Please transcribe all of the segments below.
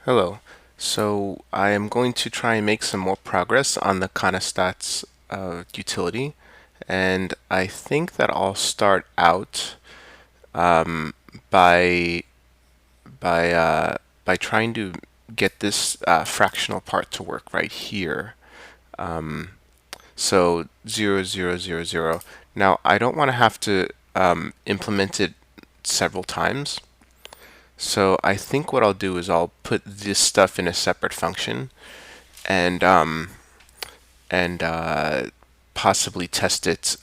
Hello. So I am going to try and make some more progress on the kana stats utility, and I think that I'll start out um, by by uh, by trying to get this fractional part to work right here. Um, so 0, 0, 0, 0. Now I don't want to have to implement it several times. So I think what I'll do is I'll put this stuff in a separate function and and possibly test it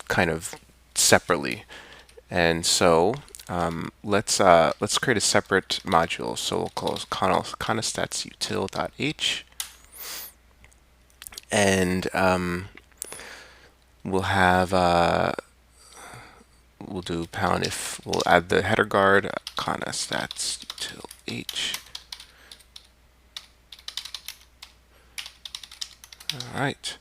kind of separately. And so let's create a separate module. So we'll call it constatsUtil.h, and we'll have we'll do pound if we'll add the header guard constatsUtil.h. All right.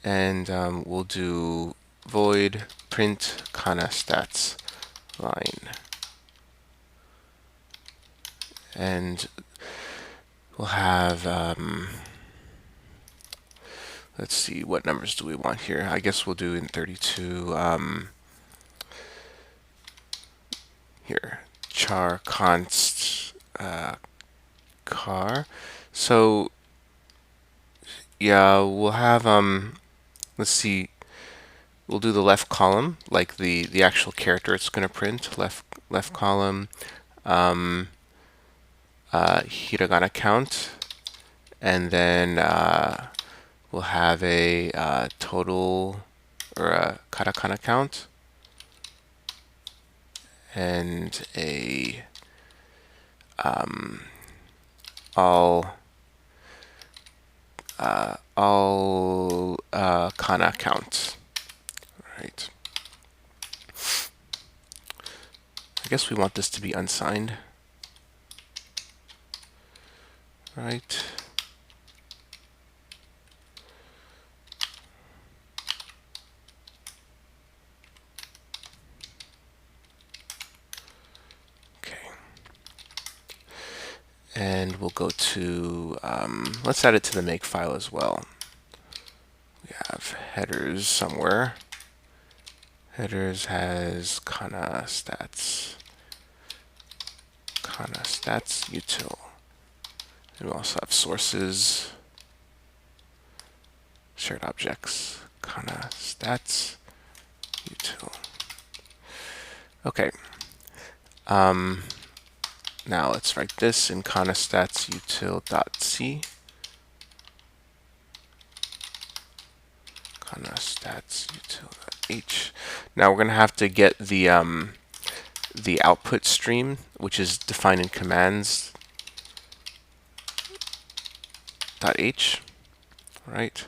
And we'll do void print kana stats line, and we'll have let's see, what numbers do we want here? I guess we'll do in 32 here char const car. So yeah, we'll have let's see, we'll do the left column, like the actual character it's going to print. Left column, hiragana count, and then we'll have a total or a katakana count, and a all kana count. Right. I guess we want this to be unsigned. Right. Okay. And we'll go to, let's add it to the make file as well. We have headers somewhere. Headers has kana stats util. And we also have sources, shared objects, kana stats util. Okay. Now let's write this in kana stats util.c. Kana stats util.h. Now we're going to have to get the output stream, which is defined in commands .h, right?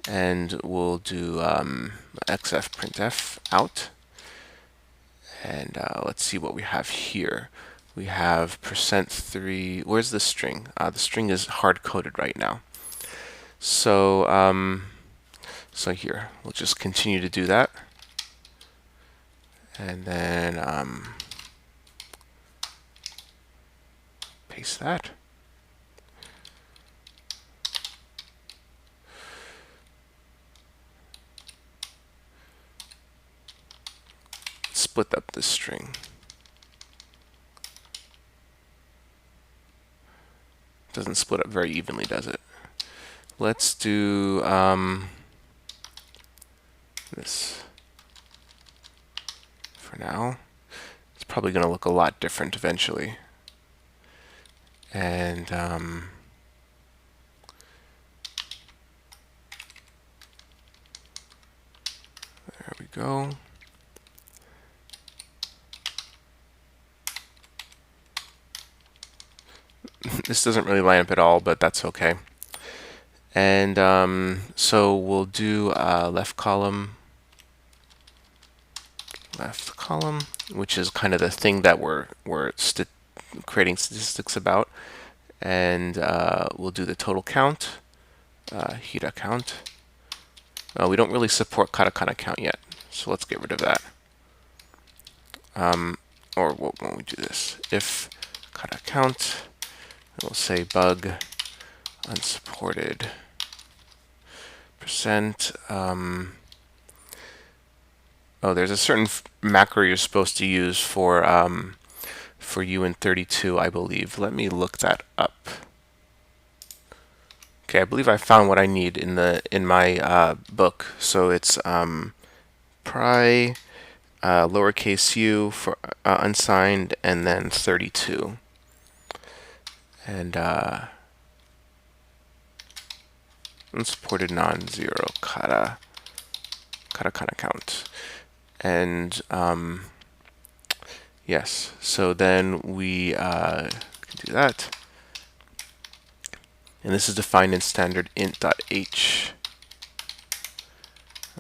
And we'll do xf printf out. And let's see what we have here. We have %3. Where's the string? The string is hard-coded right now. So so here, we'll just continue to do that. And then paste that. Split up this string. Doesn't split up very evenly, does it? Let's do this for now. It's probably going to look a lot different eventually. And there we go. This doesn't really line up at all, but that's okay. And so we'll do left column, which is kind of the thing that we're creating statistics about. And we'll do the total count, hira count. We don't really support katakana count yet, so let's get rid of that. Or won't we do this? If kana count. We'll say bug unsupported percent. Oh, there's a certain macro you're supposed to use for UN32, I believe. Let me look that up. Okay, I believe I found what I need in my book. So it's pry lowercase u for unsigned, and then 32, and unsupported non-zero kana count, and yes. So then we can do that. And this is defined in standard int.h.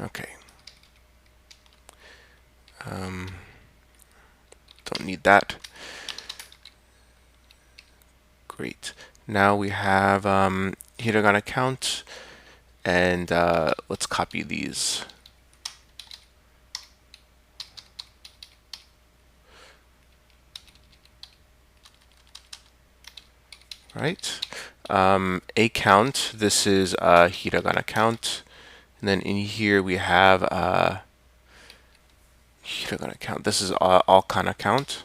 Okay. Don't need that. Great. Now we have hiragana count, and let's copy these. Right. A count. This is hiragana count. And then in here we have hiragana count. This is all kana count.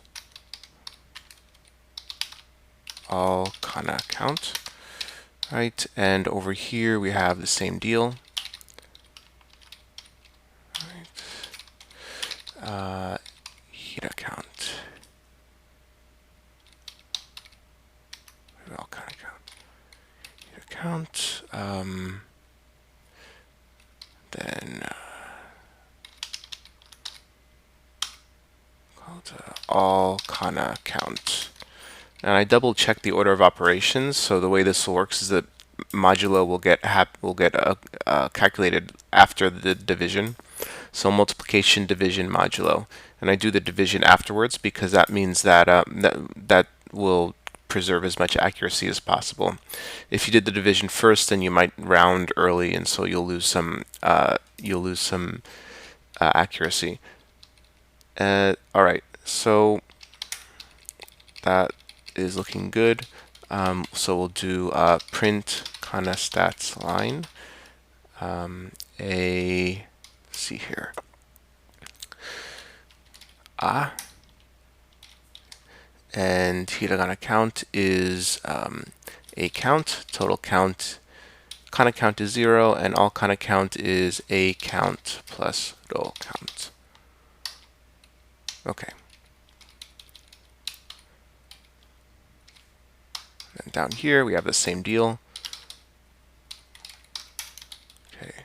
All kana count. Right. And over here we have the same deal. Right. Hira count. All kana count. Hira count. Then all kana count. And I double check the order of operations. So the way this works is that modulo will get calculated after the division. So multiplication, division, modulo, and I do the division afterwards because that means that that will preserve as much accuracy as possible. If you did the division first, then you might round early, and so you'll lose some accuracy. All right, so that is looking good. So we'll do print kana stats line. Let's see here. And hiragana count is a count. Total count. Kana count is 0, and all kana count is a count plus ro count. Okay. And down here we have the same deal. Okay.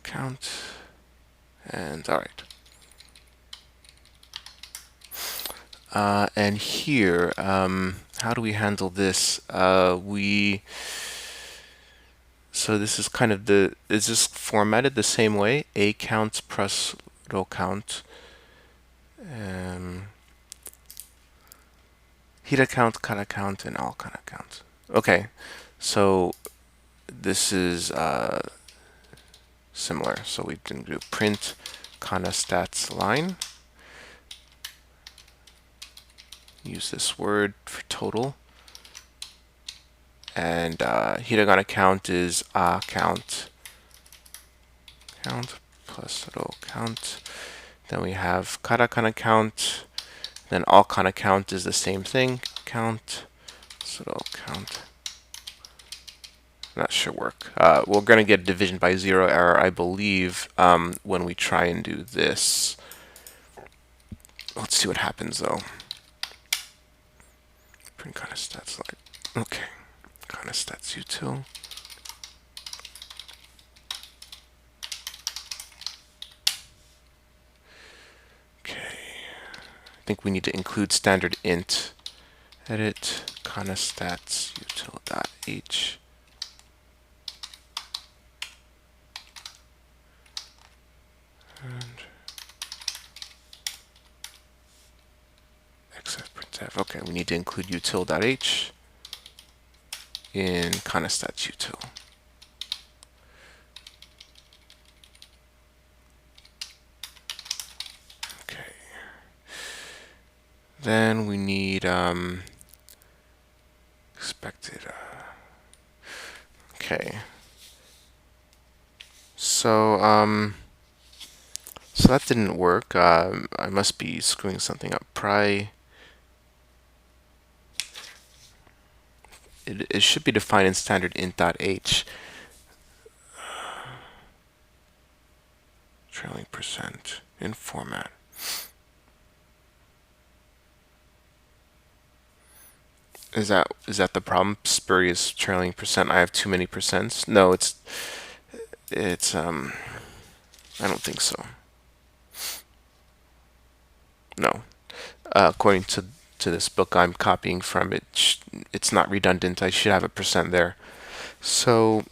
Count. And all right. And here, how do we handle this? So this is kind of is this formatted the same way? A count plus row count. Hira count, kana count, and all kana count. Okay, so this is similar. So we can do print kana stats line. Use this word for total. And hiragana count is count plus row count. Then we have katakana count. Then all kana count is the same thing. Count, row count. That should work. We're going to get division by 0 error, I believe, when we try and do this. Let's see what happens though. Print kana stats line. Okay. Kana stats util. Okay. I think we need to include standard int. Edit kana stats util.h. And xfprintf. Okay, we need to include util.h in kana stats util. Okay. Then we need expected. Okay. So so that didn't work. I must be screwing something up. It should be defined in standard int.h. Trailing percent in format. Is that the problem? Spurious trailing percent. I have too many percents. No, it's I don't think so. No. According to this book I'm copying from, it's not redundant. I should have a percent there. So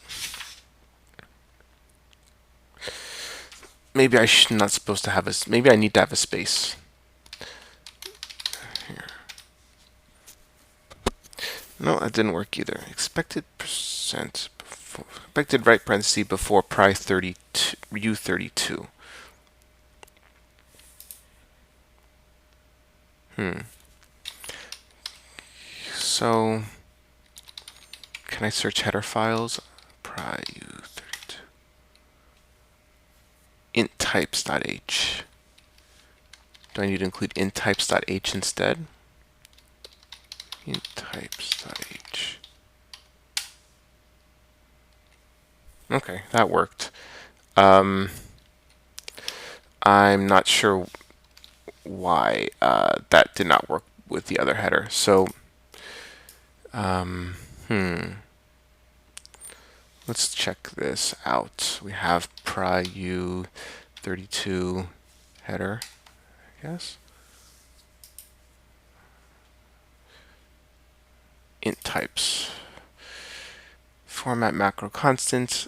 maybe I should not supposed to have a. Maybe I need to have a space. Here. No, that didn't work either. Expected percent before, expected right parenthesis before pri 32 u32. So can I search header files? Pri u32. Int types.h. Do I need to include int types.h instead? Int types.h. Okay, that worked. I'm not sure why that did not work with the other header. So, let's check this out. We have pri u32 header, I guess. Int types. Format macro constant.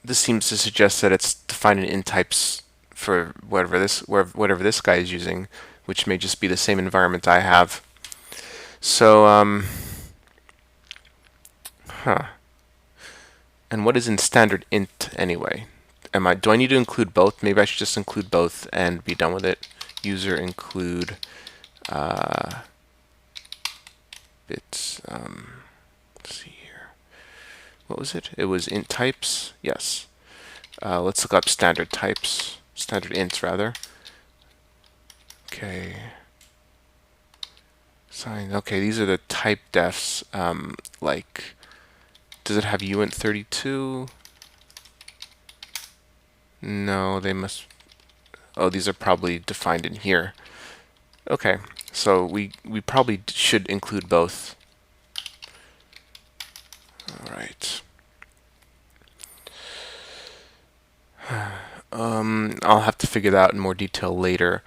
This seems to suggest that it's defining int types for whatever this guy is using, which may just be the same environment I have. So, and what is in standard int anyway? Do I need to include both? Maybe I should just include both and be done with it. User include bits. Let's see here. What was it? It was int types. Yes. Let's look up standard types. Standard ints rather. Okay. Sign. Okay, these are the type defs. Like, does it have uint32? No, they must. Oh, these are probably defined in here. Okay, so we probably should include both. All right. I'll have to figure that out in more detail later,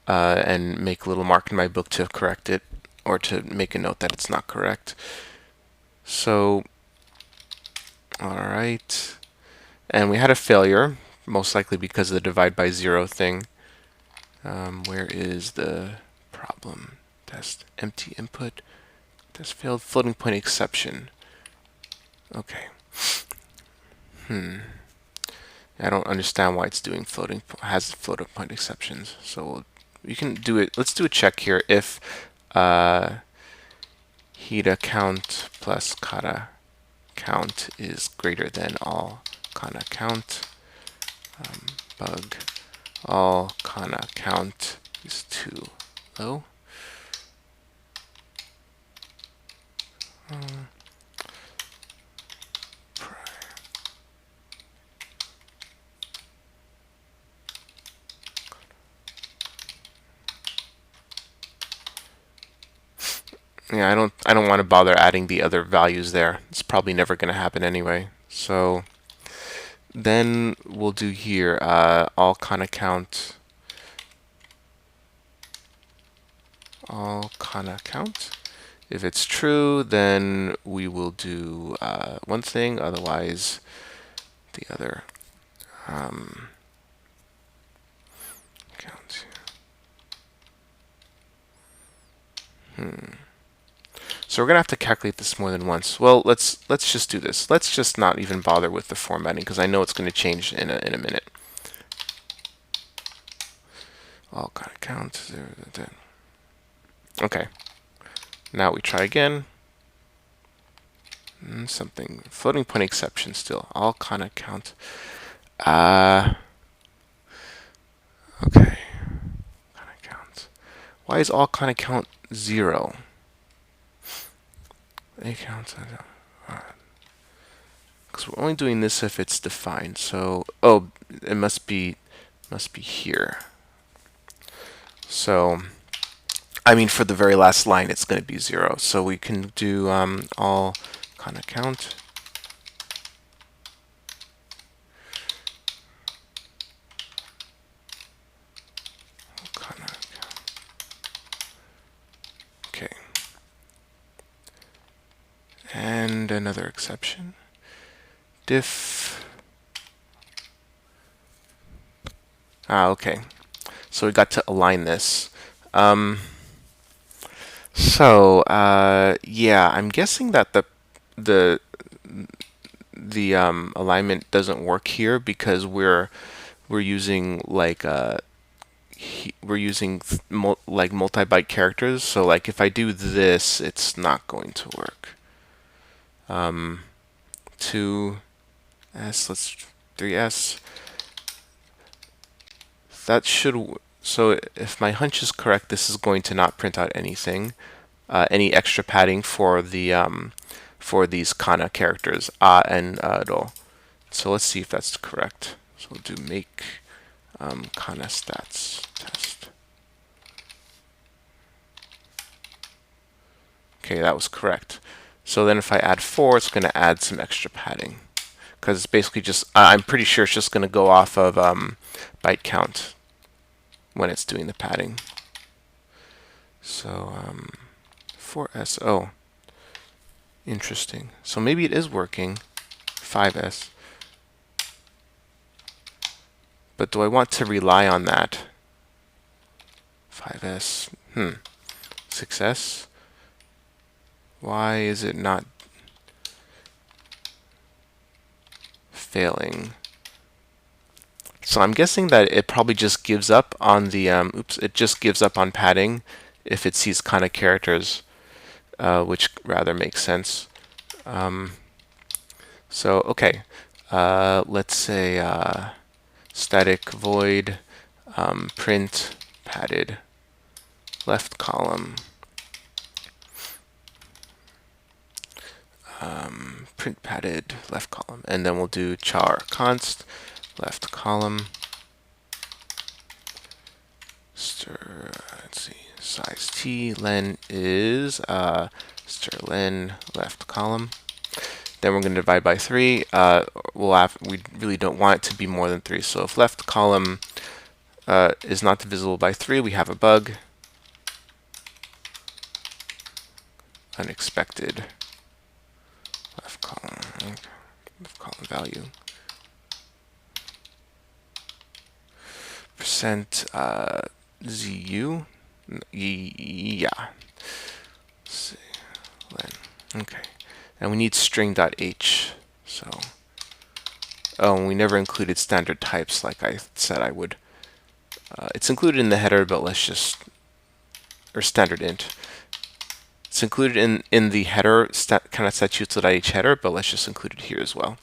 and make a little mark in my book to correct it, or to make a note that it's not correct. So, all right. And we had a failure, most likely because of the divide by zero thing. Where is the problem? Test empty input. Test failed floating point exception. Okay. I don't understand why it's doing has floating point exceptions. So we can do it. Let's do a check here. If hita count plus kata count is greater than all kana count, bug all kana count is too low. Yeah, I don't want to bother adding the other values there. It's probably never going to happen anyway. So then we'll do here all kana count If it's true, then we will do one thing, otherwise the other. Count. So we're gonna have to calculate this more than once. Well, let's just do this. Let's just not even bother with the formatting because I know it's going to change in a minute. all kind of count 0 to 10. Okay. Now we try again. Something floating point exception still. All kind of count. Okay. Kind of count. Why is all kind of count 0? A count. Because we're only doing this if it's defined. So, oh, it must be here. So, I mean, for the very last line, it's going to be 0. So we can do all kind of count. Okay. And another exception. Diff. Okay. So we got to align this. Yeah, I'm guessing that the alignment doesn't work here because we're using like like multi-byte characters. So like if I do this, it's not going to work. 2s, let's 3s. That should. So if my hunch is correct, this is going to not print out anything, any extra padding for the for these kana characters and ro. So let's see if that's correct. So we'll do make kana stats test. Okay, that was correct. So then if I add 4, it's going to add some extra padding. Because it's basically just, I'm pretty sure it's just going to go off of byte count when it's doing the padding. So 4s, oh, interesting. So maybe it is working, 5s. But do I want to rely on that? 5s, 6s. Why is it not failing? So I'm guessing that it probably just gives up on the, it just gives up on padding if it sees kind of characters, which rather makes sense. So, okay, let's say static void print padded left column. Print padded left column, and then we'll do char const left column stir. Let's see, size t len is stir len left column. Then we're going to divide by 3. We really don't want it to be more than 3. So if left column is not divisible by 3, we have a bug. Unexpected left column value. Percent zu. Yeah. Let's see. Okay. And we need string.h. So, oh, and we never included standard types like I said I would. It's included in the header, but let's just, or standard int. It's included in the header kind of statutes.h header, but let's just include it here as well.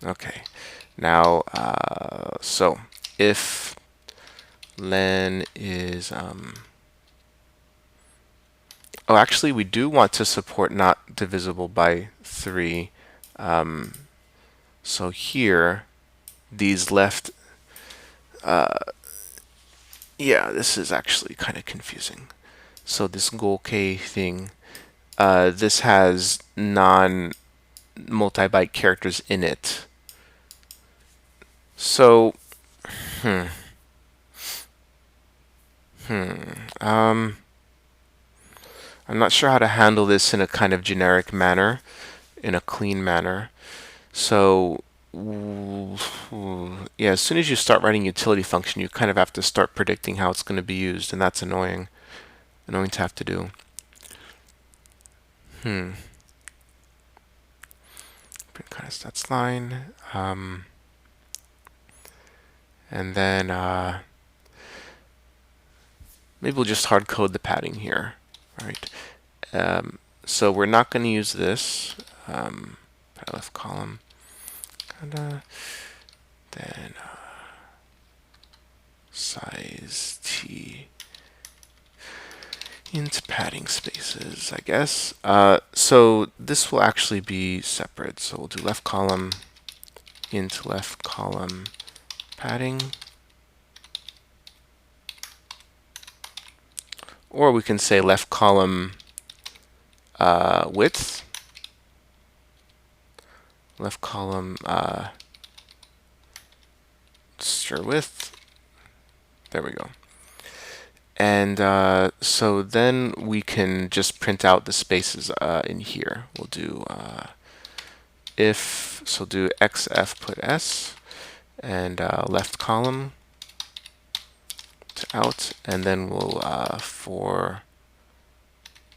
Okay. Now, so if len is oh, actually, we do want to support not divisible by 3. So here, these left, yeah, this is actually kind of confusing. So this golk thing, this has non-multi-byte characters in it. So, I'm not sure how to handle this in a kind of generic manner, in a clean manner. So, yeah, as soon as you start writing utility function, you kind of have to start predicting how it's going to be used, and that's annoying to have to do. Print kind of stats line, and then maybe we'll just hard code the padding here. All right. So we're not going to use this. Left column, kinda, then size t into padding spaces, I guess. So this will actually be separate. So we'll do left column into left column padding. Or we can say left column width, left column stir width. There we go. And so then we can just print out the spaces in here. We'll do if, so do xf put s, and left column to out, and then we'll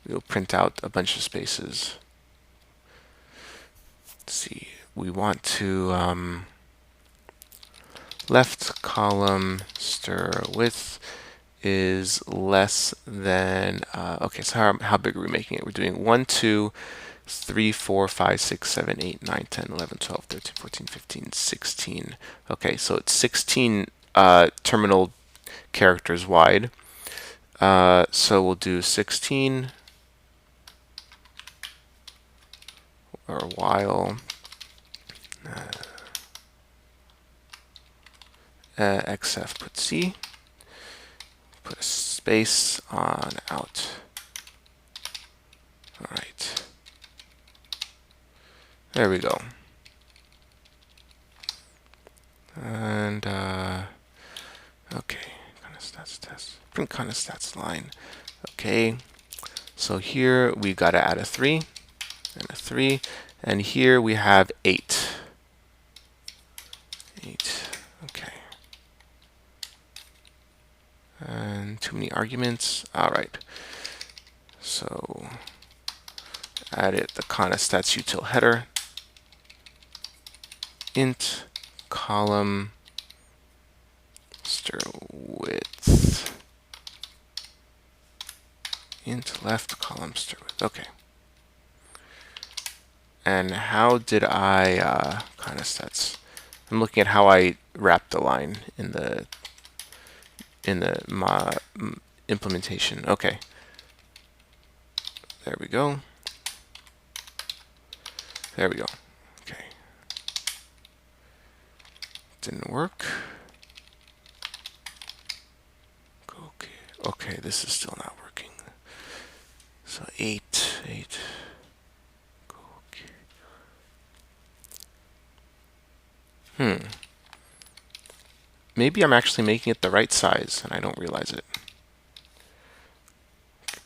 we'll print out a bunch of spaces. Let's see, we want to left column stir width is less than, okay, so how big are we making it? We're doing 1, 2, 3, 4, 5, 6, 7, 8, 9, 10, 11, 12, 13, 14, 15, 16. Okay, so it's 16 terminal characters wide. So we'll do 16 or while xf put c, put a space on out. All right, there we go. And okay, kind of stats test, print kind of stats line. Okay, so here we got to add a 3 and a 3, and here we have 8. 8. Okay. And too many arguments. All right. So added the kana stats util header, int column stir width, int left column stir width. Okay. And how did I kana stats? I'm looking at how I wrapped the line in the implementation. Okay. There we go. There we go. Okay. Didn't work. Okay. Okay, this is still not working. So 8. Okay. Maybe I'm actually making it the right size and I don't realize it.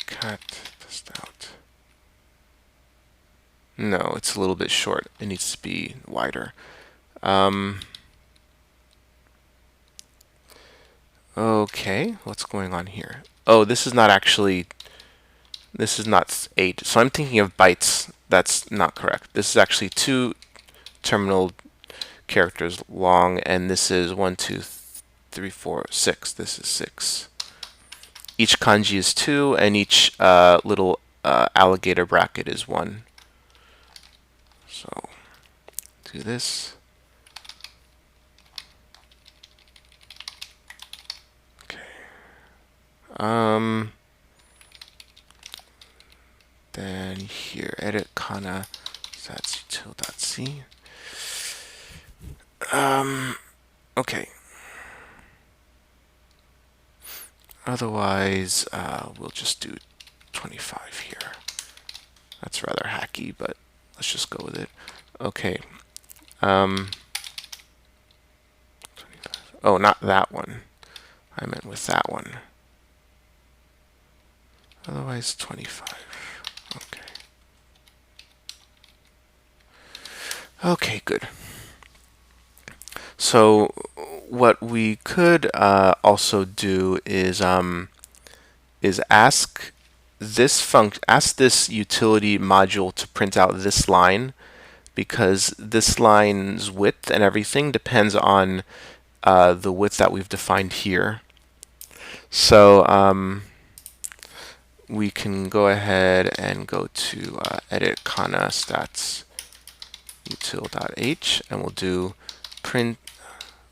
Cut this out. No, it's a little bit short. It needs to be wider. Okay, what's going on here? Oh, this is not 8. So I'm thinking of bytes. That's not correct. This is actually 2 terminal characters long, and this is 1, 2, 3, 4, 6. This is 6. Each kanji is 2, and each little alligator bracket is 1. So do this. Okay. Then here, edit kana stats util.c. Okay. Otherwise, we'll just do 25 here. That's rather hacky, but let's just go with it. Okay. 25. Oh, not that one. I meant with that one. Otherwise, 25. Okay. Okay, good. So what we could also do is ask this utility module to print out this line, because this line's width and everything depends on the width that we've defined here. So we can go ahead and go to edit kana stats util.h, and we'll do print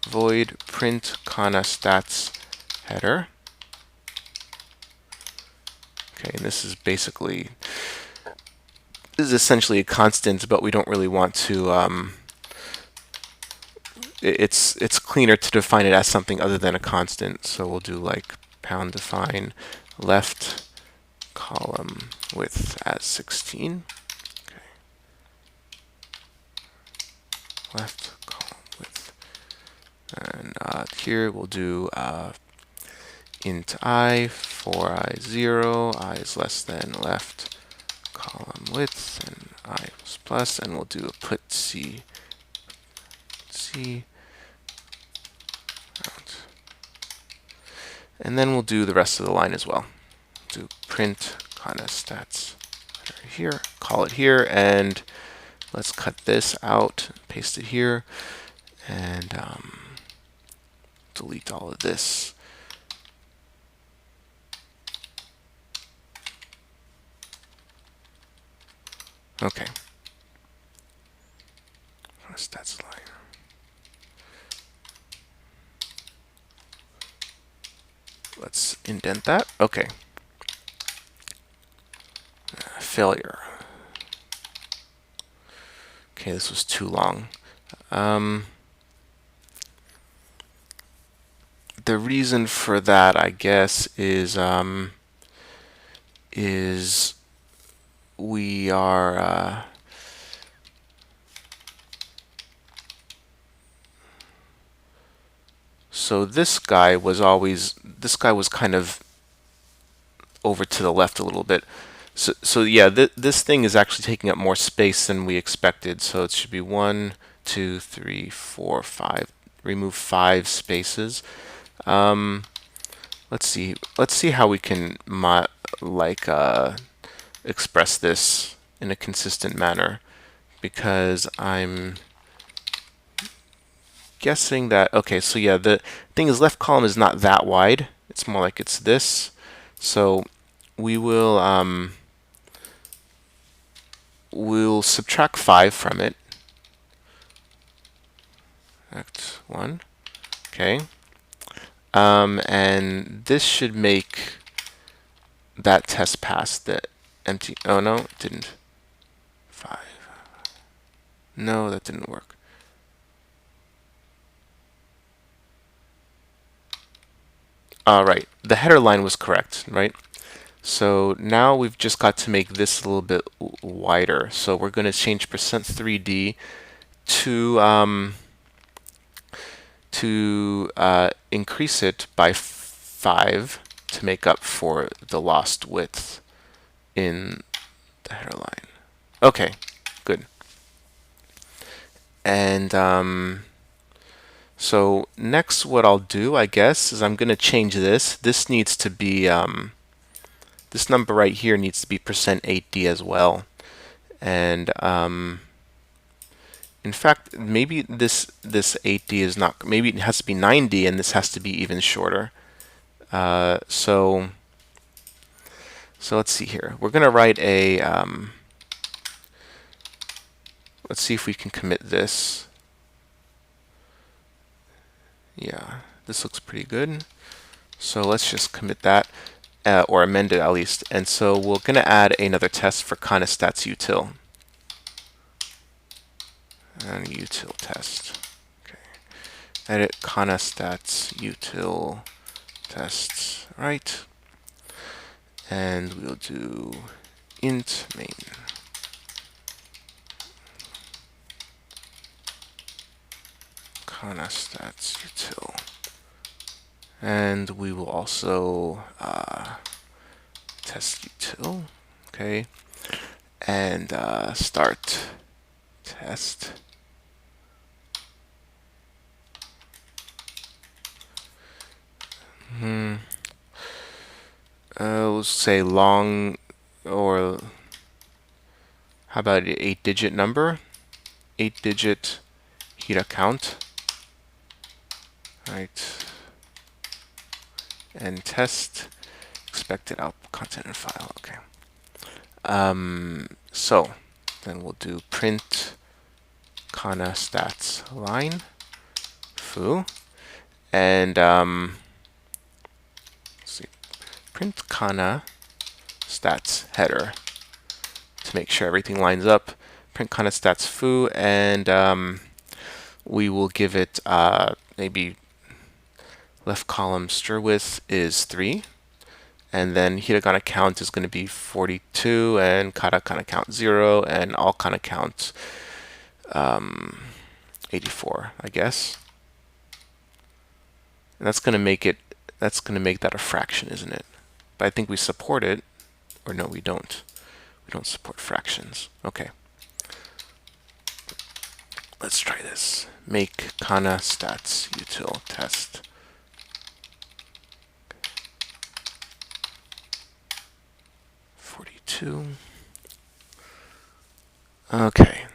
void print kana stats header. Okay, and this is essentially a constant, but we don't really want to. It's cleaner to define it as something other than a constant. So we'll do like pound define left column width as 16. Okay. Left column width, and here we'll do int I for I 0, I is less than left column width, and I plus plus, and we'll do a put C out. And then we'll do the rest of the line as well. Do print kana stats here, call it here, and let's cut this out, paste it here, and delete all of this. Okay. Stats line. Let's indent that. Okay. Failure. Okay, this was too long. The reason for that, I guess, is we are so this guy was kind of over to the left a little bit. So yeah, this thing is actually taking up more space than we expected. So it should be 1, 2, 3, 4, 5. Remove 5 spaces. Let's see how we can express this in a consistent manner, because I'm guessing that, okay, so yeah, the thing is left column is not that wide. It's more like it's this. So we will we'll subtract 5 from it. Act 1. Okay. And this should make that test pass the empty. Oh no, it didn't. 5. No, that didn't work. Right, the header line was correct, right? So now we've just got to make this a little bit wider. So we're going to change %3d to increase it by 5 to make up for the lost width in the header line. Okay, good. And so next what I'll do, I guess, is I'm going to change this. This needs to be, this number right here needs to be %8d as well. And in fact, maybe this 8d is not, maybe it has to be 9d and this has to be even shorter. So let's see here. We're going to write a, let's see if we can commit this. Yeah, this looks pretty good. So let's just commit that, or amend it at least. And so we're going to add another test for kana stats util. And util test. Okay. Edit kana stats util tests, right? And we'll do int main. Kana stats util. And we will also test util. Okay. And start test. Let's say long, or how about an 8-digit number? 8-digit hira count. Right. and test expected out content and file. Okay. So then we'll do print kana stats line foo, and let's see, print kana stats header to make sure everything lines up. Print kana stats foo, and we will give it maybe left column stir width is 3, and then hiragana count is going to be 42, and katakana count 0, and all kana count 84, I guess. And that's going to make that a fraction, isn't it? But I think we support it, or no, we don't. We don't support fractions. Okay. Let's try this. Make kana stats util test. Okay.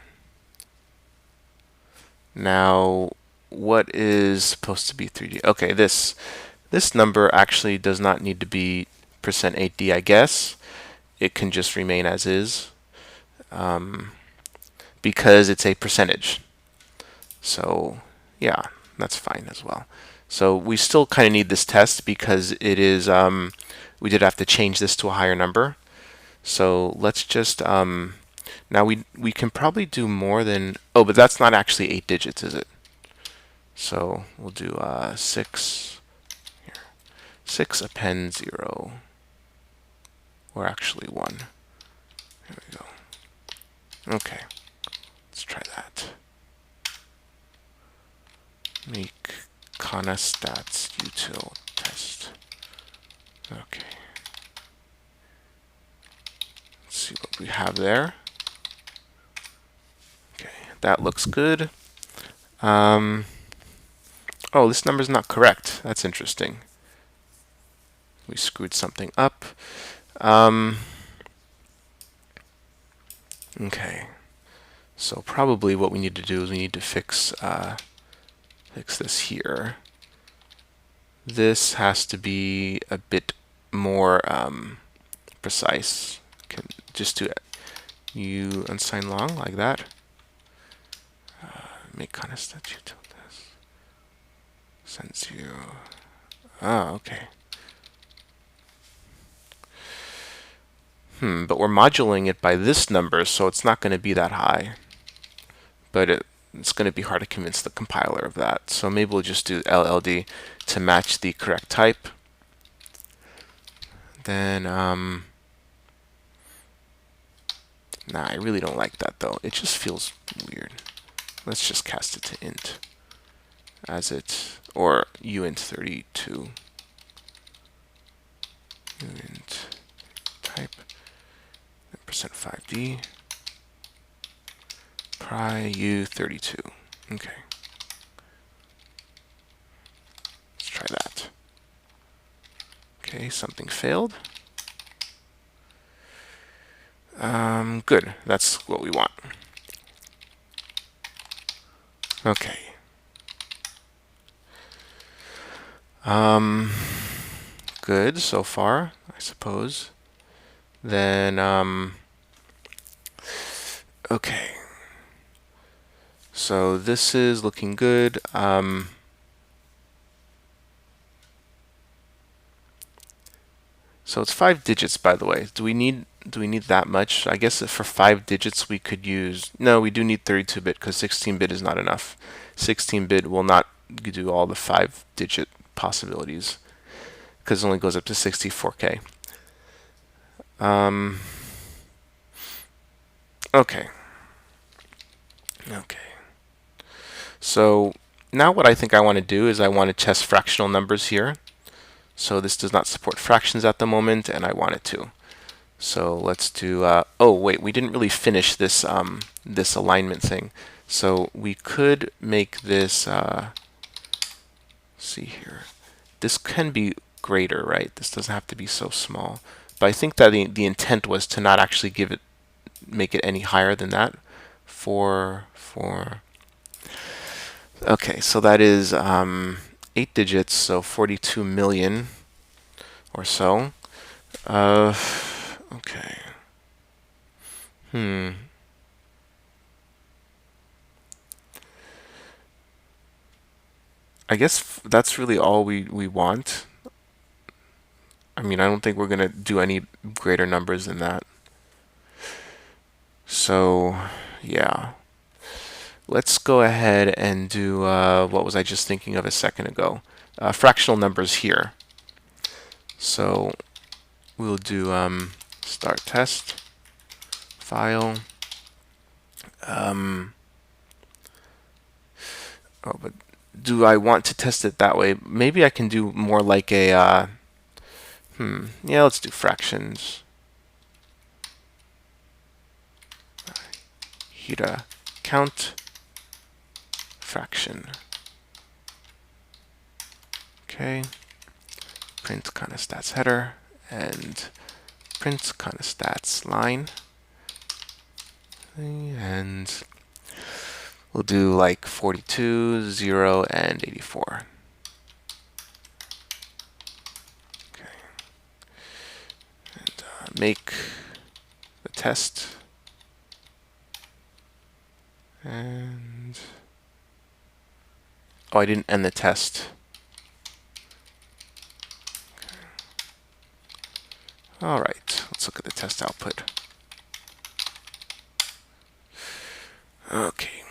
Now, what is supposed to be 3D? Okay, this number actually does not need to be %8D, I guess. It can just remain as is because it's a percentage. So, yeah, that's fine as well. So we still kind of need this test because it is, we did have to change this to a higher number. So let's just, now we can probably do more than, oh, but that's not actually 8 digits, is it? So we'll do 6, here, 6 append 0, or actually 1. Here we go. Okay, let's try that. Make kana stats util test. Okay. Let's see what we have there. Okay, that looks good. Oh, this number's not correct. That's interesting. We screwed something up. Okay. So probably what we need to do is we need to fix this here. This has to be a bit more precise. Can just do you unsign long like that. Make kana stats util test. Send 0. Ah, okay. But we're modulating it by this number, so it's not going to be that high. But it's going to be hard to convince the compiler of that. So maybe we'll just do LLD to match the correct type. Then, nah, I really don't like that though. It just feels weird. Let's just cast it to int as it, or uint32. Uint type %5d pry u32. Okay. Let's try that. Okay, something failed. Good. That's what we want. Okay. Good so far, I suppose. Then, okay. So this is looking good. So it's 5 digits, by the way. Do we need that much? I guess for 5 digits we could use, no, we do need 32-bit because 16-bit is not enough. 16-bit will not do all the 5-digit possibilities because it only goes up to 64K. Okay. So now what I think I want to do is I want to test fractional numbers here. So this does not support fractions at the moment, and I want it to. So let's do, oh wait, we didn't really finish this, this alignment thing. So we could make this, see here, this can be greater, right? This doesn't have to be so small. But I think that the intent was to not actually make it any higher than that. Okay, so that is 8 digits, so 42 million or so. Okay. I guess that's really all we want. I mean, I don't think we're going to do any greater numbers than that. So, yeah. Let's go ahead and do, what was I just thinking of a second ago? Fractional numbers here. So, we'll do start test, file. Oh, but do I want to test it that way? Maybe I can do more like a, yeah, let's do fractions. Hira count fraction. Okay. Print kana stats header and print kana stats line. And we'll do like 42, 0, and 84. Okay. And make the test. And oh, I didn't end the test. All right, let's look at the test output. Okay,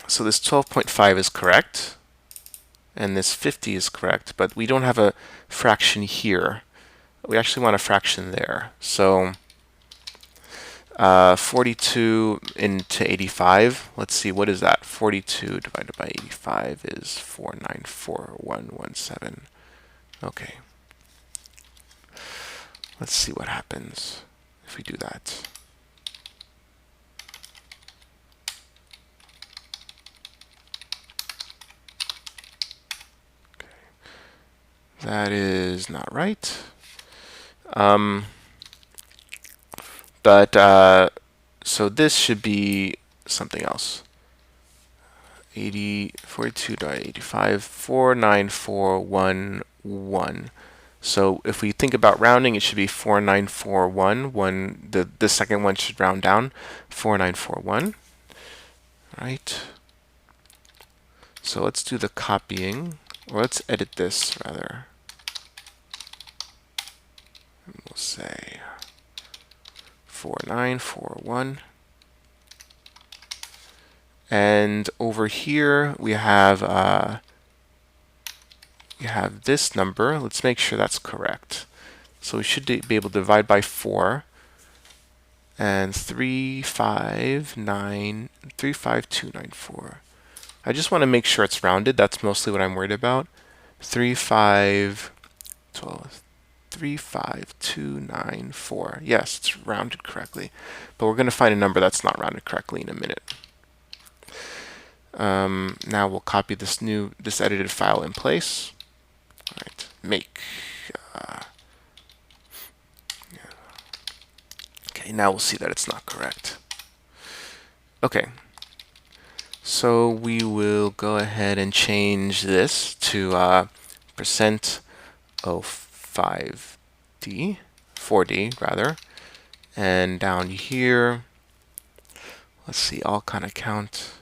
so this 12.5 is correct, and this 50 is correct, but we don't have a fraction here. We actually want a fraction there. So 42 into 85, let's see, what is that? 42 divided by 85 is 494,117. Okay. Let's see what happens if we do that. Okay. That is not right. So this should be something else. 42 divided 85, 49411. So if we think about rounding, it should be 4941. The second one should round down, 4941. Right. So let's do the copying, or let's edit this rather. And we'll say 4941. And over here we have this number. Let's make sure that's correct. So we should be able to divide by 4 and 35294. I just want to make sure it's rounded. That's mostly what I'm worried about. 35294. Yes, it's rounded correctly. But we're going to find a number that's not rounded correctly in a minute. Now we'll copy this edited file in place. All right, make. Okay, now we'll see that it's not correct. Okay, so we will go ahead and change this to percent 05D, 4D rather, and down here, let's see, all kind of count.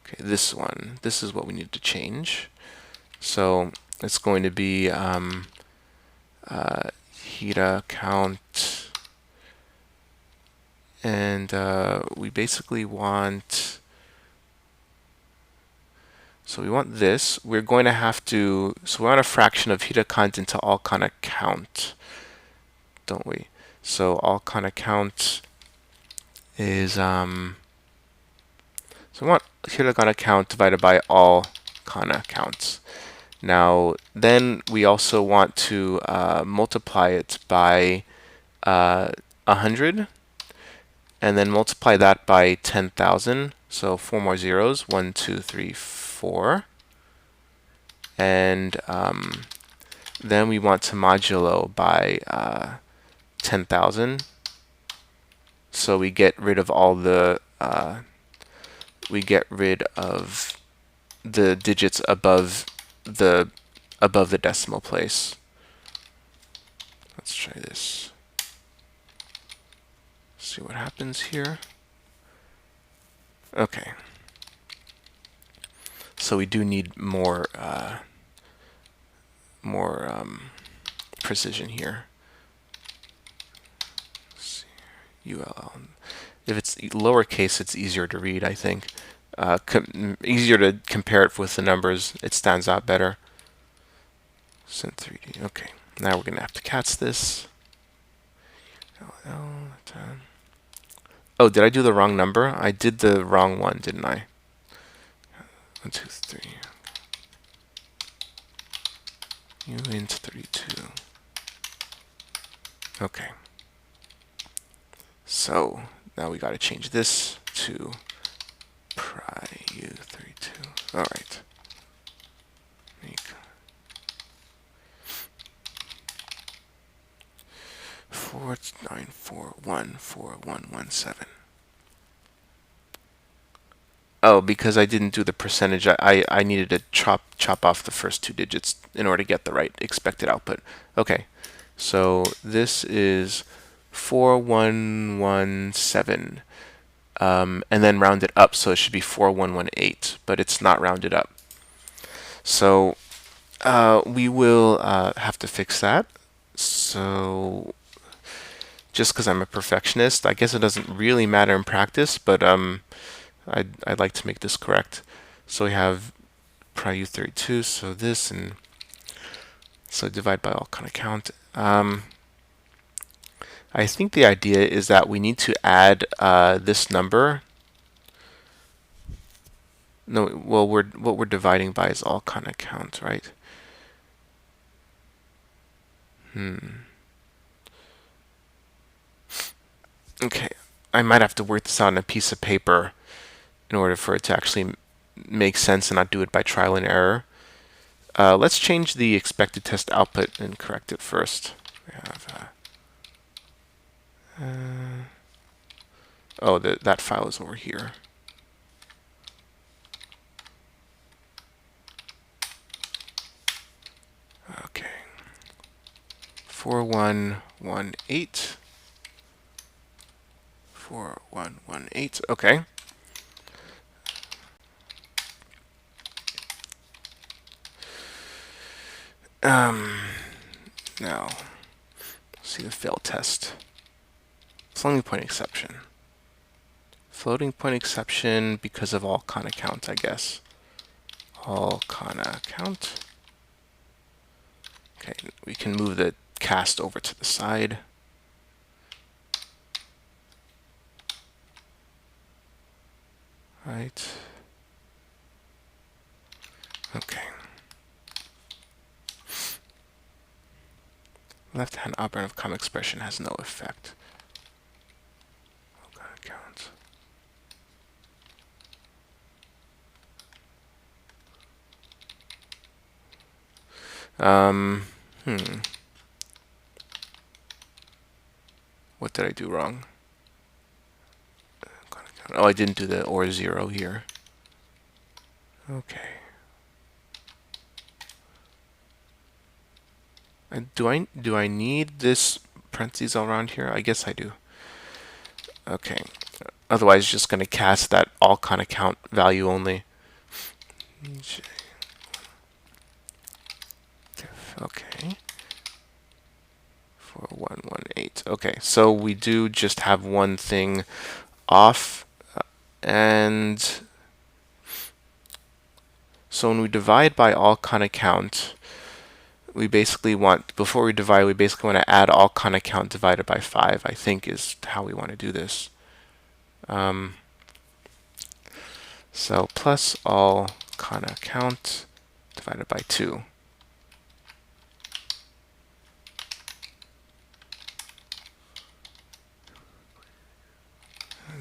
Okay, this one. This is what we need to change. So it's going to be Hira count, and we basically want. So we want this. We're going to have to. So we want a fraction of Hira count into all kana count, don't we? So all kana count is so we want hiragana count divided by all kana counts. Now then we also want to multiply it by 100 and then multiply that by 10,000. So 4 more zeros, 1, 2, 3, 4. And then we want to modulo by 10,000. So we get rid of all the we get rid of the digits above the decimal place. Let's try this. See what happens here. Okay. So we do need more precision here. Let's see. ULL. If it's lowercase, it's easier to read, I think. Easier to compare it with the numbers. It stands out better. Synth 3D. Okay. Now we're going to have to cast this. Oh, did I do the wrong number? I did the wrong one, didn't I? 1, 2, 3. Int 32. Okay. So now we got to change this to pry-u32. All right. Make 49414117. Oh, because I didn't do the percentage, I needed to chop off the first two digits in order to get the right expected output. Okay, so this is 4117, and then round it up, so it should be 4118, but it's not rounded up. So we will have to fix that. So just because I'm a perfectionist, I guess it doesn't really matter in practice, but I'd like to make this correct. So we have pry-u32, so this, and so divide by all kind of count. I think the idea is that we need to add this number. No, well, what we're dividing by is all kind of count, right? Okay, I might have to work this out on a piece of paper in order for it to actually make sense and not do it by trial and error. Let's change the expected test output and correct it first. We have oh, that file is over here. Okay. 4118. 4118. Okay. Now, see the fail test. Floating point exception. Floating point exception because of all kana count, I guess. All kana count. Okay, we can move the cast over to the side. Right. Okay. Left-hand operand of comma expression has no effect. Count. What did I do wrong? Oh, I didn't do the or 0 here. Okay. And do I need this parentheses all around here? I guess I do. Okay. Otherwise, it's just going to cast that all kind of count value only. Okay. 4118. Okay, so we do just have one thing off, and so when we divide by all kind of count, we basically want, before we divide, we basically want to add all kind of count divided by 5, I think is how we want to do this. So plus all kind of count divided by 2.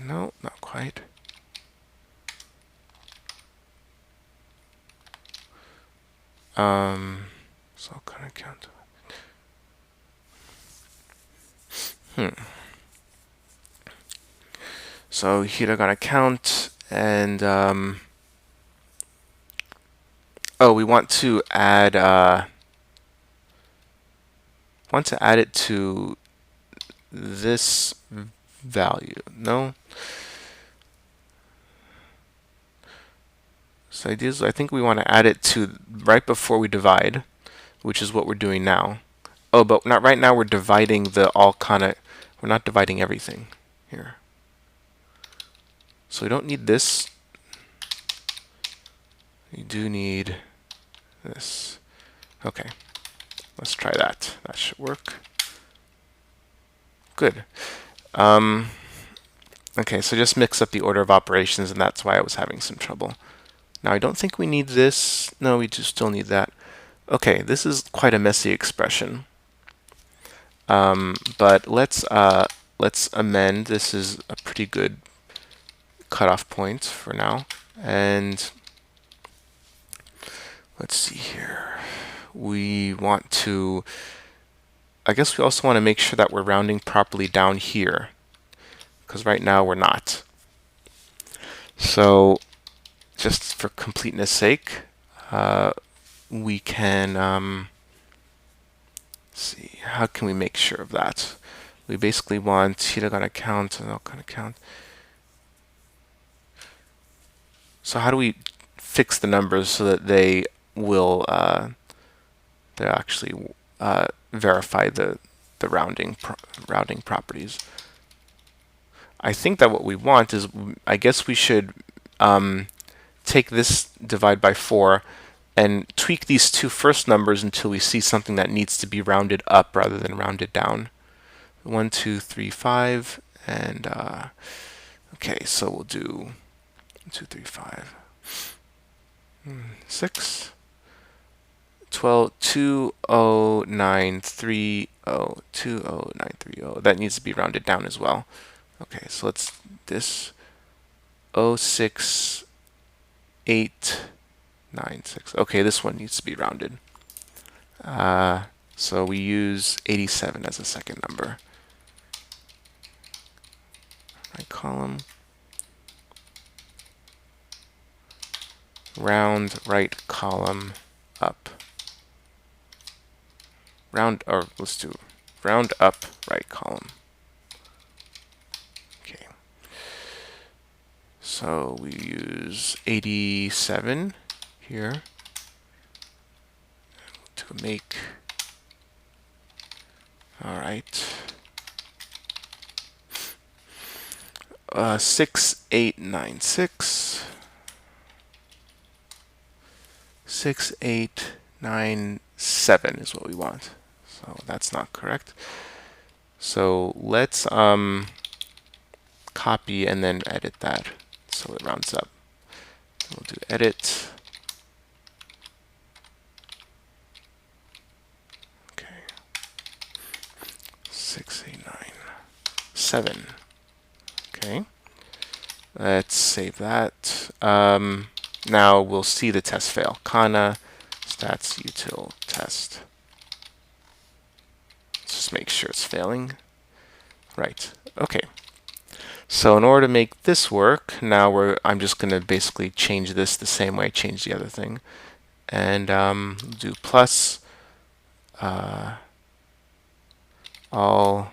No, not quite. So kind of count. So hiragana count, and Oh, we want to add it to this value. No. So I think we want to add it to right before we divide, which is what we're doing now. Oh, but not right now. We're dividing the all kana. We're not dividing everything here. So we don't need this. We do need this. Okay, let's try that. That should work. Good. Okay, so just mix up the order of operations, and that's why I was having some trouble. Now I don't think we need this. No, we just still need that. Okay, this is quite a messy expression. But let's amend. This is a pretty good cutoff point for now. And let's see here. We want to, I guess we also want to make sure that we're rounding properly down here, because right now we're not. So just for completeness sake, we can see, how can we make sure of that? We basically want hiragana count and okana count. So how do we fix the numbers so that they will they actually verify the rounding properties? I think that what we want is, I guess we should take this divide by 4 and tweak these two first numbers until we see something that needs to be rounded up rather than rounded down. 1, 2, 3, 5, and okay, so we'll do 1, 2, 3, 5, 6, 12, 20930, 20930. That needs to be rounded down as well. Okay, so let's this 06896. Okay, this one needs to be rounded. So we use 87 as a second number. Right column. Round right column up. Let's do round up right column. Okay. So we use 87 here to make, all right, 6896. 6897 is what we want. So that's not correct. So let's copy and then edit that so it rounds up. We'll do edit. Okay. 6897. Okay. Let's save that. Now we'll see the test fail. Kana stats util test. Let's just make sure it's failing. Right. Okay. So in order to make this work, now I'm just going to basically change this the same way I changed the other thing, and do plus all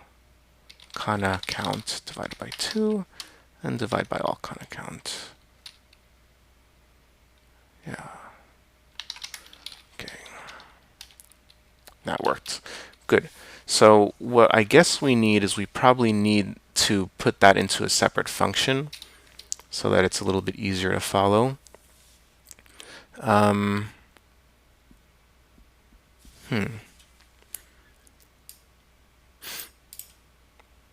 kana count divided by 2, and divide by all kana count. Yeah. Okay. That worked. Good. So what I guess we need is we probably need to put that into a separate function so that it's a little bit easier to follow.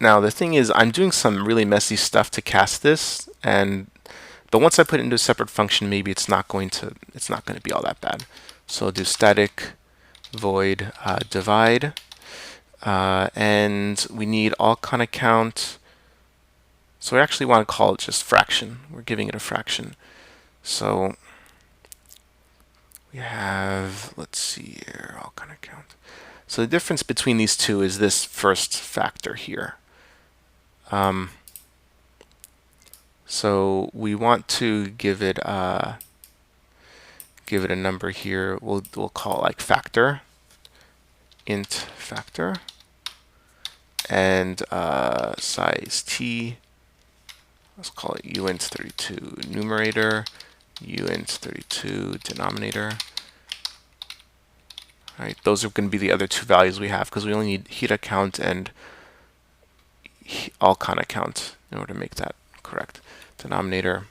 Now the thing is, I'm doing some really messy stuff to cast this, but once I put it into a separate function, maybe it's not going to be all that bad. So I'll do static void divide, and we need all kana count. So we actually want to call it just fraction. We're giving it a fraction. So we have, let's see here, all kana count. So the difference between these two is this first factor here. So we want to give it give it a number here. We'll call it like factor, int factor, and size t. Let's call it uint32 numerator, uint32 denominator. All right, those are going to be the other two values we have because we only need hita count and all kana count in order to make that correct. Denominator,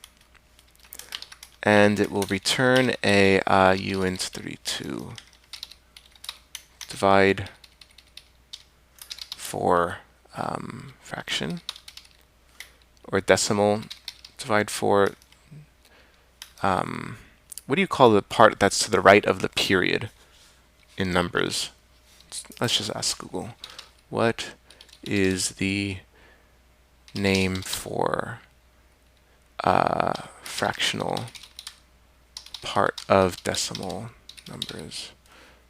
and it will return a uint32 divide for fraction, or decimal divide for what do you call the part that's to the right of the period in numbers? Let's just ask Google. What is the name for fractional part of decimal numbers?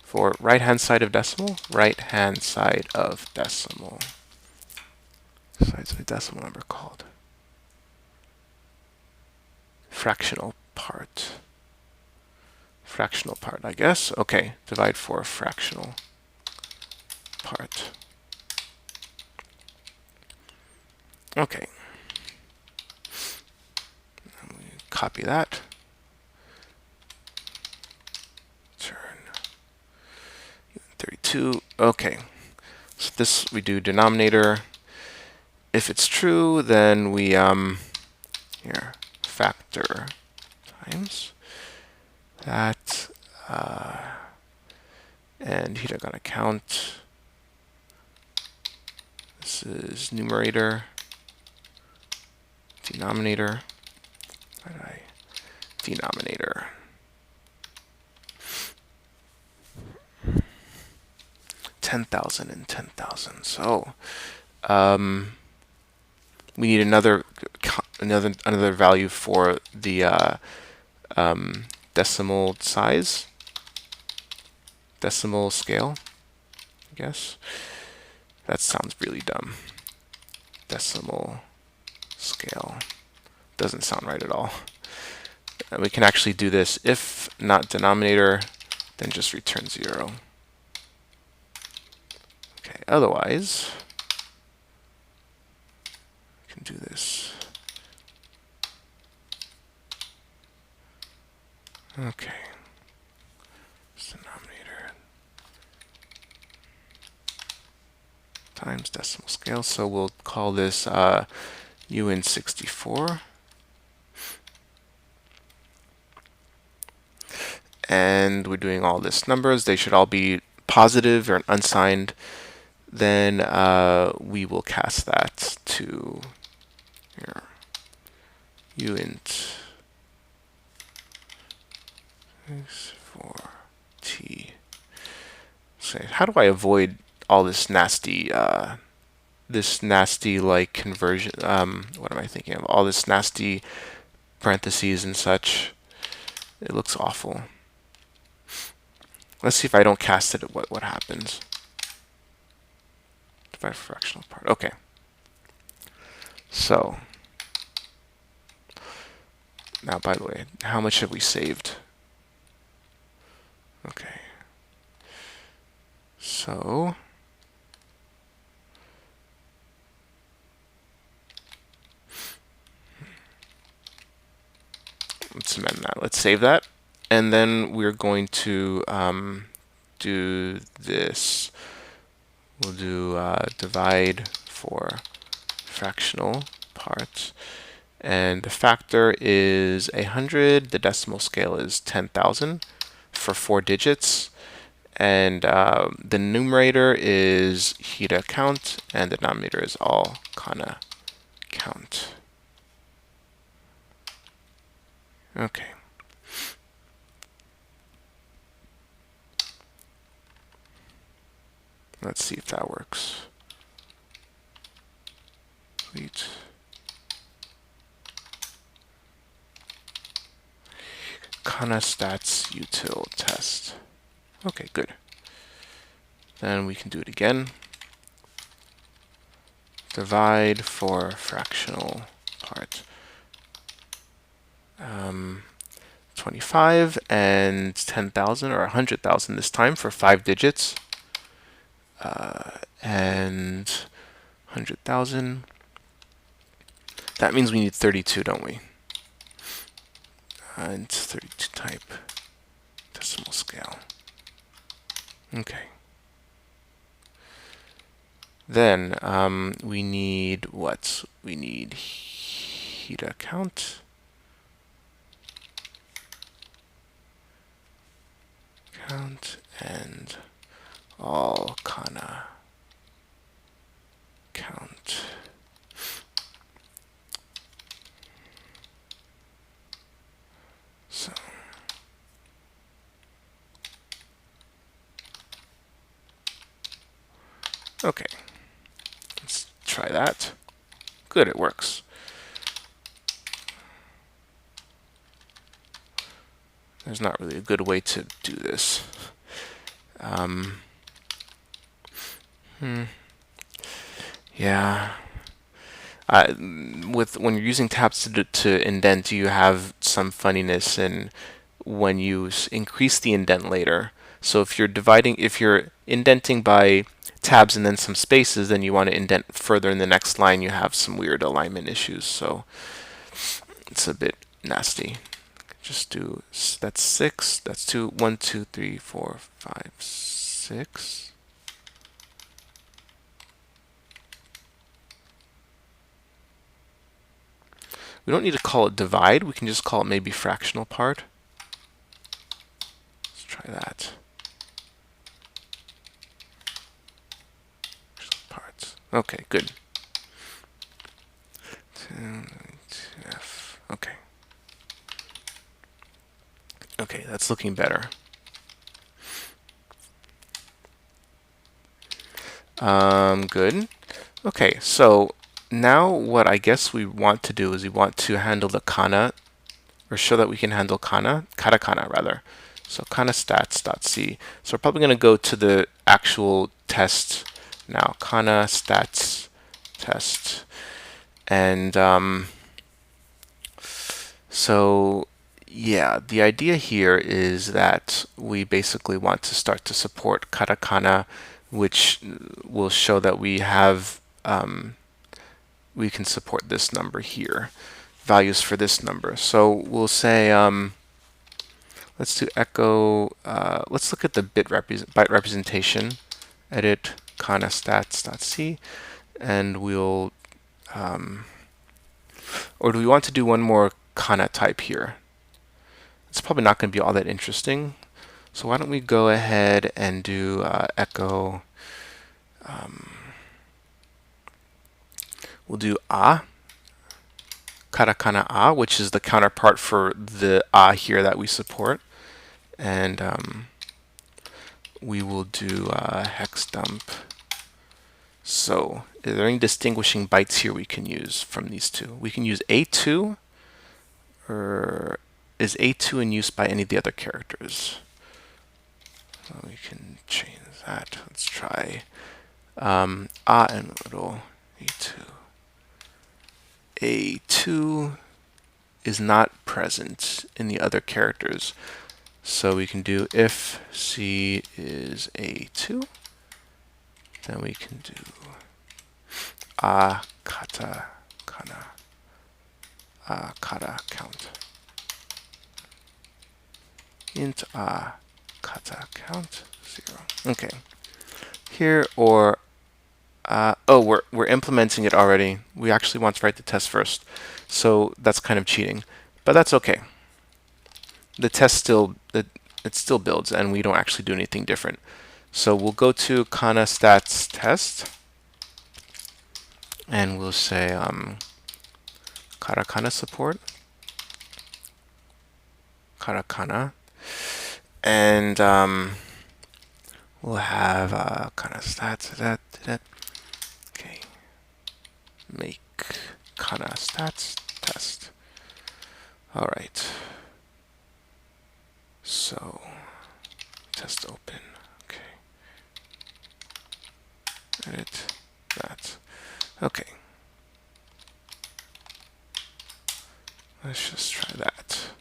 For right-hand side of decimal? Right-hand side of decimal. Side's a decimal number called fractional part. Fractional part, I guess. Okay, divide for fractional part. Okay. Copy that. Turn 32. Okay. So this we do denominator. If it's true, then we here factor times that, and here I'm gonna count. This is numerator, denominator. Denominator. $10,000 and $10,000. So we need another value for the decimal size, decimal scale. I guess that sounds really dumb. Decimal scale doesn't sound right at all. We can actually do this. If not denominator, then just return 0. Okay, otherwise, we can do this. Okay. Denominator times decimal scale. So we'll call this uint64. And we're doing all this numbers. They should all be positive or unsigned. Then we will cast that to here, uint for t. So how do I avoid all this nasty like conversion? What am I thinking of? All this nasty parentheses and such. It looks awful. Let's see if I don't cast it, what happens. Divide fractional part. Okay. So now, by the way, how much have we saved? Okay. So let's amend that. Let's save that. And then we're going to do this. We'll do divide for fractional part. And the factor is 100. The decimal scale is 10,000 for 4 digits. And the numerator is hita count, and the denominator is all kana count. Okay. Let's see if that works. Sweet. Kana stats util test. Okay, good. Then we can do it again. Divide for fractional part. 25 and 10,000 or 100,000 this time for 5 digits. And 100,000. That means we need 32, don't we? And 32 type decimal scale. Okay. Then we need what? We need Hita count. And all kana count. So okay, let's try that. Good, it works. There's not really a good way to do this. Yeah. When you're using tabs to indent, you have some funniness in when you increase the indent later. So if you're indenting by tabs and then some spaces, then you want to indent further in the next line, you have some weird alignment issues. So it's a bit nasty. Just do, that's 6, that's 2, 1, 2, 3, 4, 5, 6. We don't need to call it divide, we can just call it maybe fractional part. Let's try that. Parts. Okay, good. Okay. Okay, that's looking better. Good. Okay, so now what I guess we want to do is we want to handle the kana, or show that we can handle katakana rather. So kana stats.c. So we're probably going to go to the actual test now. Kana stats test. And so yeah, the idea here is that we basically want to start to support katakana, which will show that we have we can support this number here, values for this number. So we'll say let's do echo. Let's look at the byte representation. Edit kana stats.c, and we'll or do we want to do one more kana type here? It's probably not going to be all that interesting. So why don't we go ahead and do echo. We'll do katakana a, which is the counterpart for the a here that we support. And we will do hex dump. So are there any distinguishing bytes here we can use from these two? We can use A2, or is A2 in use by any of the other characters? So we can change that. Let's try A and little A2. A2 is not present in the other characters. So we can do if C is A2, then we can do kata kana kata count. Int kata count 0. Okay. Here or oh, we're implementing it already. We actually want to write the test first, so that's kind of cheating, but that's okay. The test still it still builds, and we don't actually do anything different. So we'll go to kana stats test, and we'll say katakana support, katakana, and we'll have kana stats. Okay, make kana stats test. All right. So test open. Okay. Edit that. Okay. Let's just try that.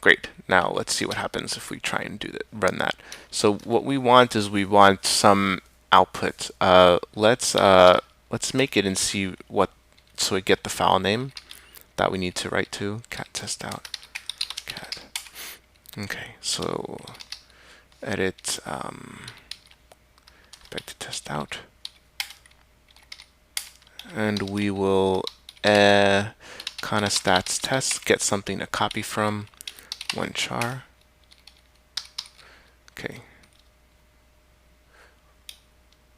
Great. Now let's see what happens if we try and run that. So what we want is we want some output. Let's make it and see what, so we get the file name that we need to write to. Cat test out. Cat. Okay. So edit back to test out, and we will kana stats test, get something to copy from, one char. Okay,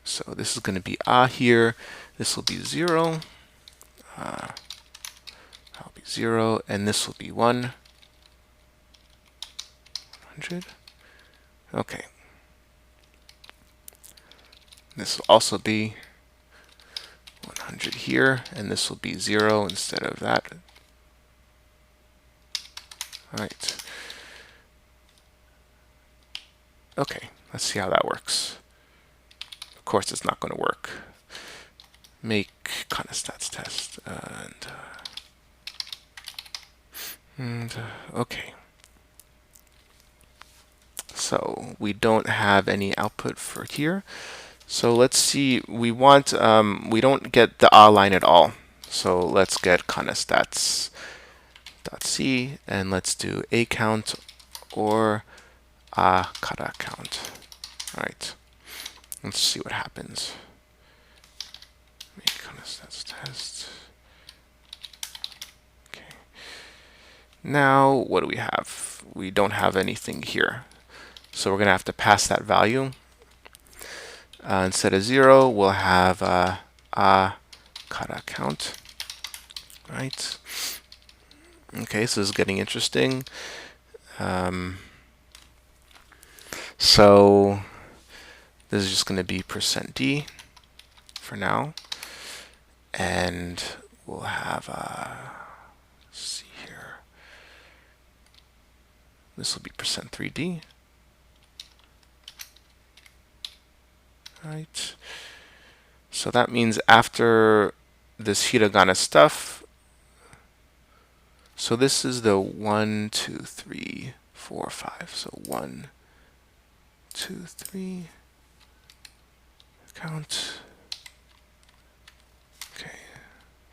so this is going to be here, this will be 0, that'll be 0, and this will be 100. Okay, this will also be 100 here, and this will be 0 instead of that. All right. Okay, let's see how that works. Of course, it's not going to work. Make kana stats test, and okay. So we don't have any output for here. So let's see. We want we don't get the line at all. So let's get kana stats .c, and let's do a count or a kana count. All right. Let's see what happens. Make kana stats test. Okay. Now what do we have? We don't have anything here. So we're going to have to pass that value. Instead of 0, we'll have a kana count. Right. Okay, so this is getting interesting. So this is just going to be %d for now, and we'll have let's see here. This will be %3d. Right. So that means after this hiragana stuff, so this is the 1, 2, 3, 4, 5. So 1, 2, 3, count. Okay,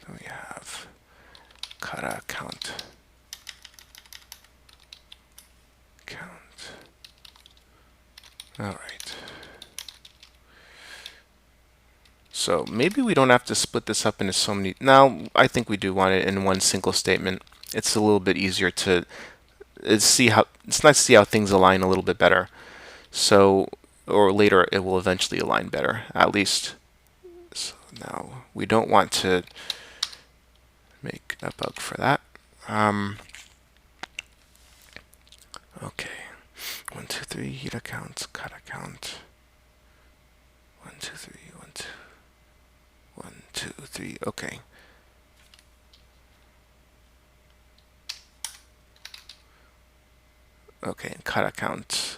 then we have kana count. Count. All right. So maybe we don't have to split this up into so many. Now, I think we do want it in one single statement. It's a little bit easier to see how, it's nice to see how things align a little bit better. So, or later it will eventually align better, at least. So now we don't want to make a bug for that. Okay. 1, 2, 3, hira count, kata count. 1, 2, 3, 1, 2. 1, 2, 3, okay. Okay, and kata count.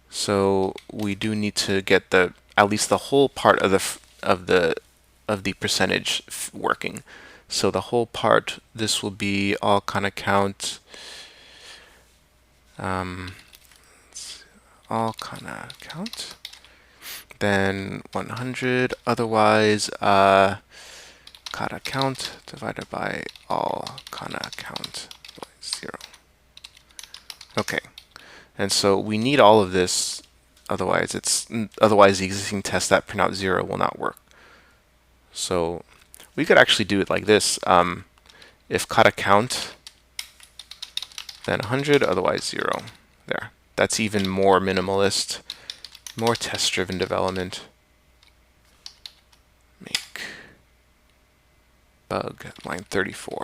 So we do need to get the at least the whole part of the percentage working. So the whole part, this will be all kana count. All kana count. Then 100. Otherwise, kana count divided by all kana count by 0. Okay, and so we need all of this. Otherwise, the existing test that print out 0 will not work. So we could actually do it like this. If kana count, then 100. Otherwise 0. There. That's even more minimalist, more test-driven development. Make bug at line 34.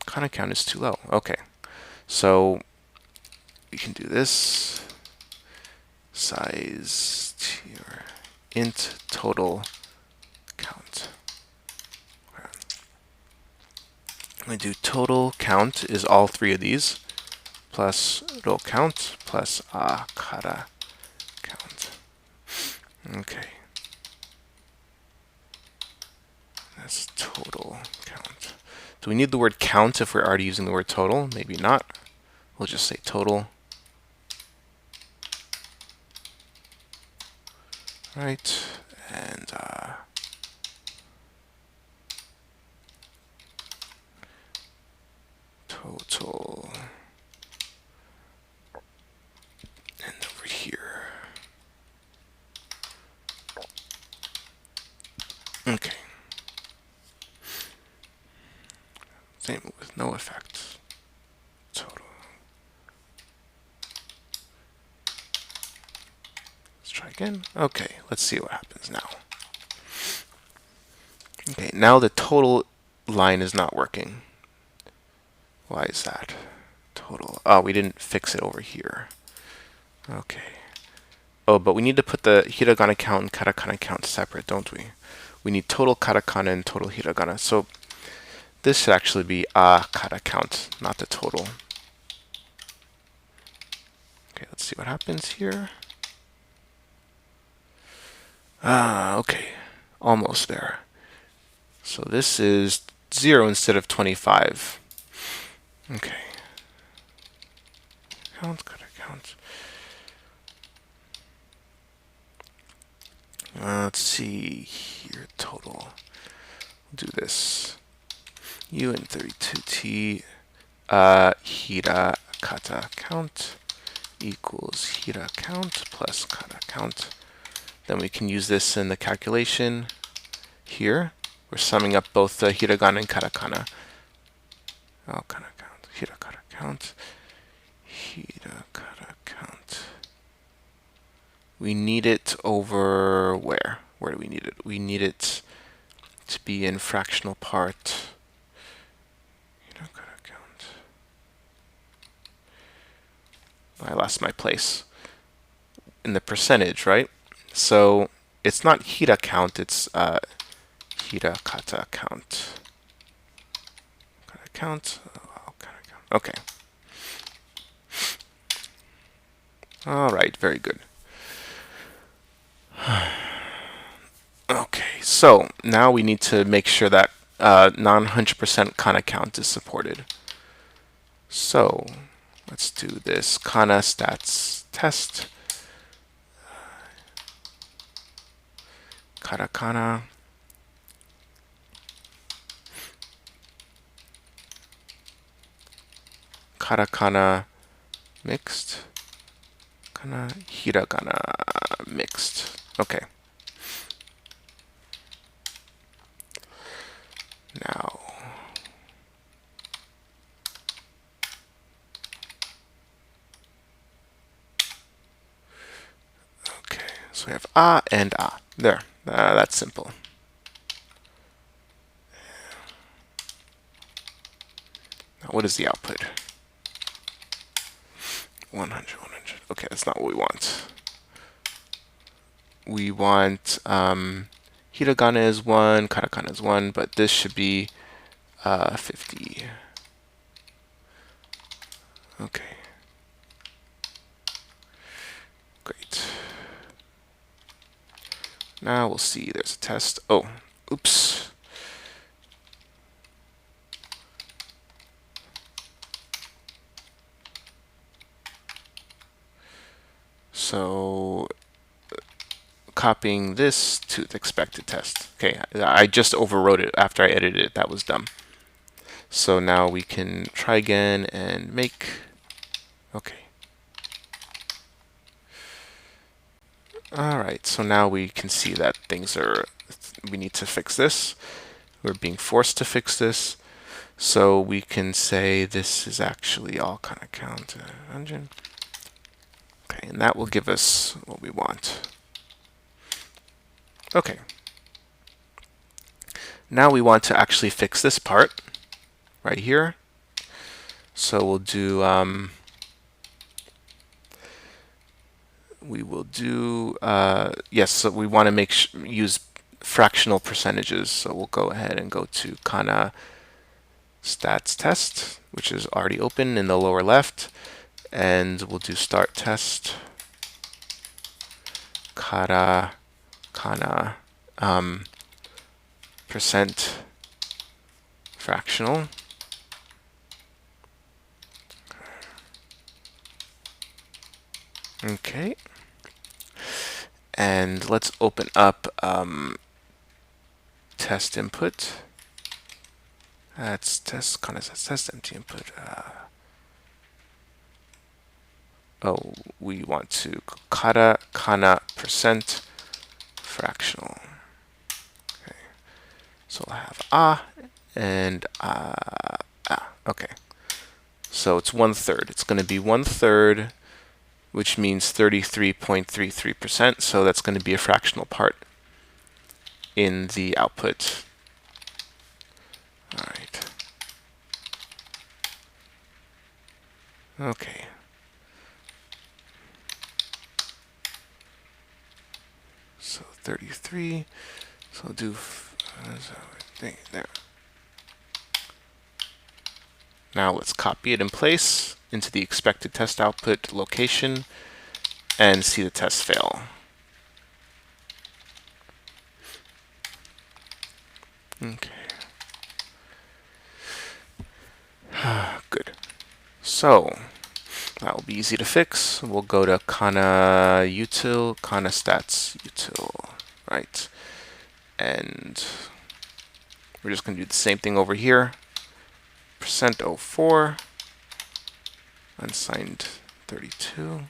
Kana count is too low. Okay, so we can do this. Size tier int total count. We do total count is all 3 of these plus row count plus kara count. Okay. That's total count. Do we need the word count if we're already using the word total? Maybe not. We'll just say total. Right, and total, and over here. Okay. Same with no effect. Total. Let's try again. Okay, let's see what happens now. Okay, now the total line is not working. Why is that? Total. Oh, we didn't fix it over here. Okay. Oh, but we need to put the hiragana count and katakana count separate, don't we? We need total katakana and total hiragana. So this should actually be a kata count, not the total. Okay, let's see what happens here. Okay, almost there. So this is 0 instead of 25. Okay. Count, kata count. Let's see here, total. We'll do this. U and 32T, hira kata count equals hira count plus kata count. Then we can use this in the calculation here. We're summing up both the hiragana and katakana. Oh, kana count, hira kata count, hira kata count. We need it over where? Where do we need it? We need it to be in fractional part. Hira kata count. I lost my place. In the percentage, right? So it's not hira count, it's hira kata count. Kata count. Oh, kata count. Okay. All right, very good. Okay, so now we need to make sure that non-100% kana count is supported. So let's do this kana stats test. Katakana. Katakana mixed. Kana hiragana mixed. Okay. Now okay, so we have and there. That's simple. Now what is the output? 100, 100. Okay, that's not what we want. We want hiragana is 1, katakana is 1, but this should be 50. Okay. Great. Now we'll see. There's a test. Oh, oops. So copying this to the expected test. Okay, I just overwrote it after I edited it. That was dumb. So now we can try again and make. Okay. All right, so now we can see that we need to fix this. We're being forced to fix this. So we can say this is actually all kana count engine. Okay, and that will give us what we want. Okay. Now we want to actually fix this part right here. So we'll do, yes, so we want to use fractional percentages. So we'll go ahead and go to kana stats test, which is already open in the lower left. And we'll do start test, kara, kana, percent fractional. Okay. And let's open up test input. That's test, kana stats test empty input. Oh, we want to kana percent fractional. Okay. So we'll have and okay. So it's 1/3. It's going to be 1/3, which means 33.33%. So that's going to be a fractional part in the output. All right. Okay. So 33. So we'll do there. Now let's copy it in place into the expected test output location and see the test fail. Okay. Good. So that will be easy to fix. We'll go to kana util, kana stats util, right? And we're just going to do the same thing over here. %04, unsigned 32.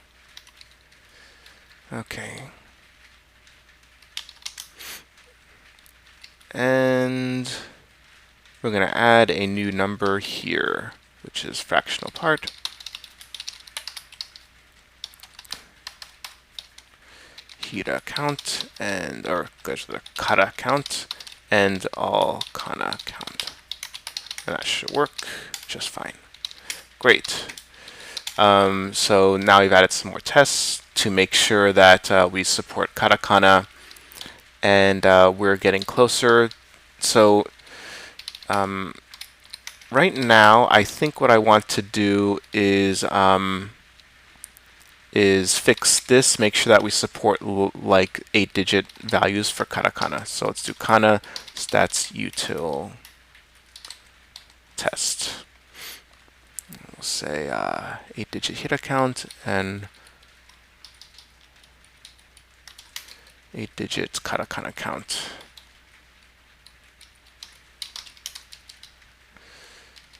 Okay. And we're going to add a new number here, which is fractional part. Hira count and, or goes to the kara count and all kana count. And that should work just fine. Great. So now we've added some more tests to make sure that we support katakana, and we're getting closer. So right now, I think what I want to do is fix this, make sure that we support like 8-digit values for katakana. So let's do kana stats util test. We'll say 8-digit hit count and 8-digit katakana count.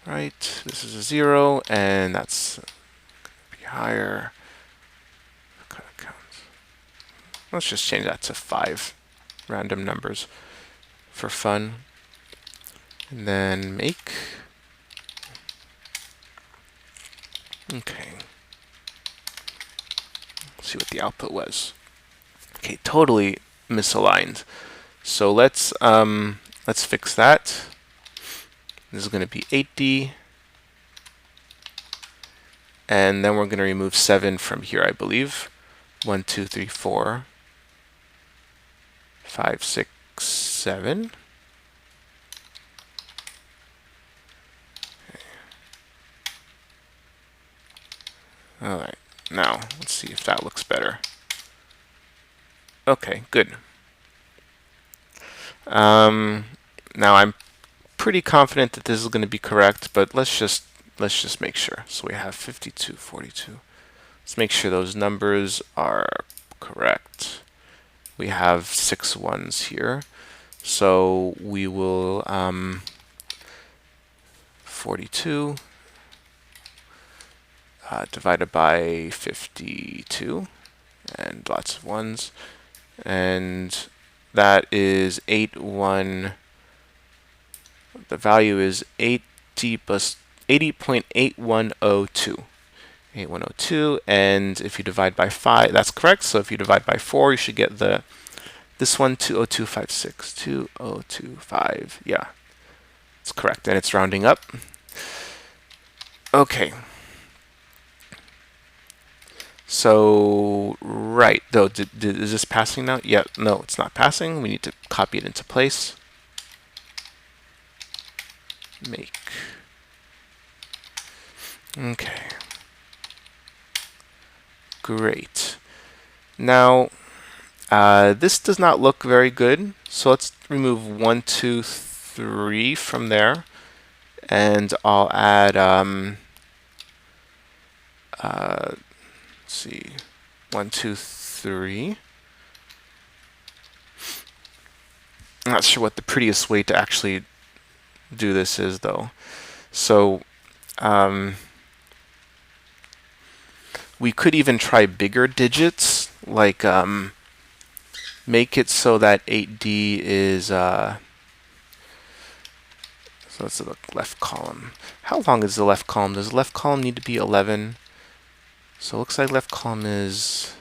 Right, this is a 0, and that's going to be higher. Let's just change that to 5 random numbers for fun. And then make. Okay. Let's see what the output was. Okay, totally misaligned. So let's fix that. This is going to be 8D. And then we're going to remove 7 from here, I believe. 1, 2, 3, 4, 5, 6, 7. All right, now let's see if that looks better. Okay, good. Now I'm pretty confident that this is going to be correct, but let's just make sure. So we have 52, 42. Let's make sure those numbers are correct. We have 6 ones here, so we will 42 divided by 52, and lots of ones, and that is 81. The value is 80 plus 80.8102. 8102, and if you divide by 5, that's correct. So if you divide by 4, you should get this one, 20256. 2025. Yeah, it's correct, and it's rounding up. Okay. So, right, though, is this passing now? Yeah, no, it's not passing. We need to copy it into place. Make. Okay. Great. Now, this does not look very good, so let's remove 1, 2, 3 from there. and I'll add, let's see, 1, 2, 3. I'm not sure what the prettiest way to actually do this is, though. So we could even try bigger digits, like make it so that 8D is, so let's look, left column. How long is the left column? Does the left column need to be 11? So it looks like left column is,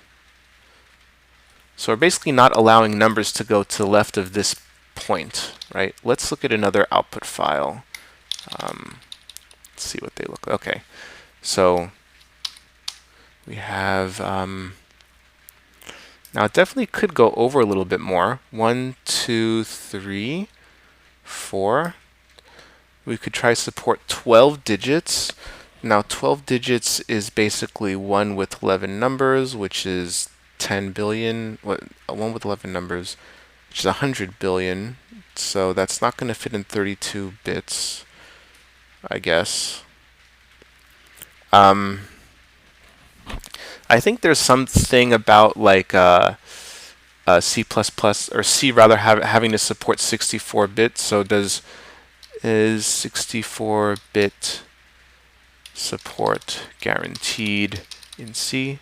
so we're basically not allowing numbers to go to the left of this point, right? Let's look at another output file. Let's see what they look like. Okay, so we have, now it definitely could go over a little bit more. 1, 2, 3, 4. We could try support 12 digits. Now 12 digits is basically 1 with 11 numbers, which is 10 billion. What, 1 with 11 numbers, which is 100 billion. So that's not going to fit in 32 bits, I guess. I think there's something about like C++ or C rather having to support 64 bits. So is 64-bit support guaranteed in C?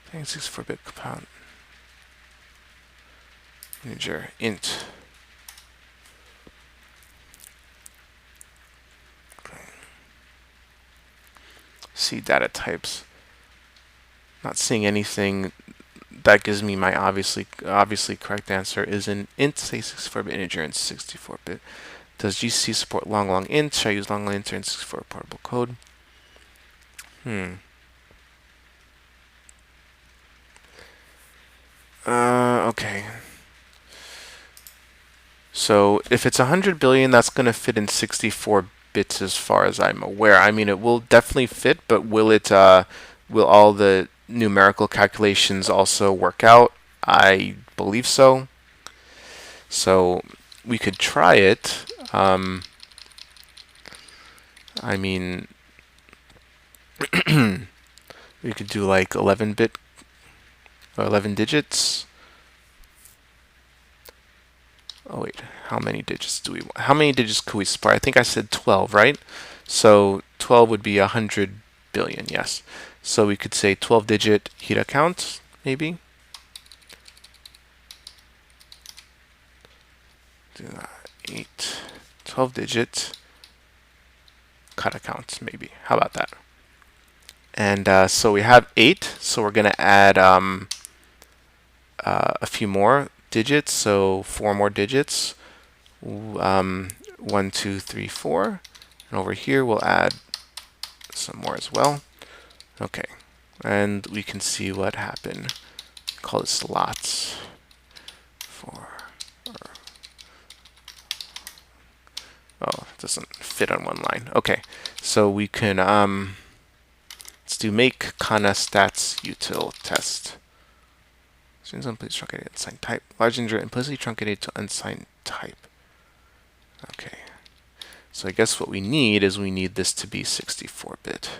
I think 64-bit compound integer int. C data types. Not seeing anything that gives me my obviously correct answer. Is an int, say 64-bit integer and 64-bit. Does GC support long int? Should I use long int or 64 portable code? Okay. So if it's 100 billion, that's going to fit in 64 bits as far as I'm aware. I mean, it will definitely fit, but will it? Will all the numerical calculations also work out? I believe so. So we could try it. I mean, we could do like 11-bit or 11 digits. Oh wait, how many digits do we want? How many digits could we support? I think I said 12, right? So 12 would be 100 billion, yes. So we could say 12-digit Hira count, maybe. 8, 12-digit kana count, maybe. How about that? And so we have 8, so we're going to add a few more digits, so 4 more digits. 1, 2, 3, 4. And over here we'll add some more as well. Okay, and we can see what happened. Call this lots. 4. Oh, it doesn't fit on one line. Okay, so we can let's do make kana stats util test. Strings implicitly truncated unsigned type. Large integer implicitly truncated to unsigned type. Okay. So I guess what we need is we need this to be 64-bit.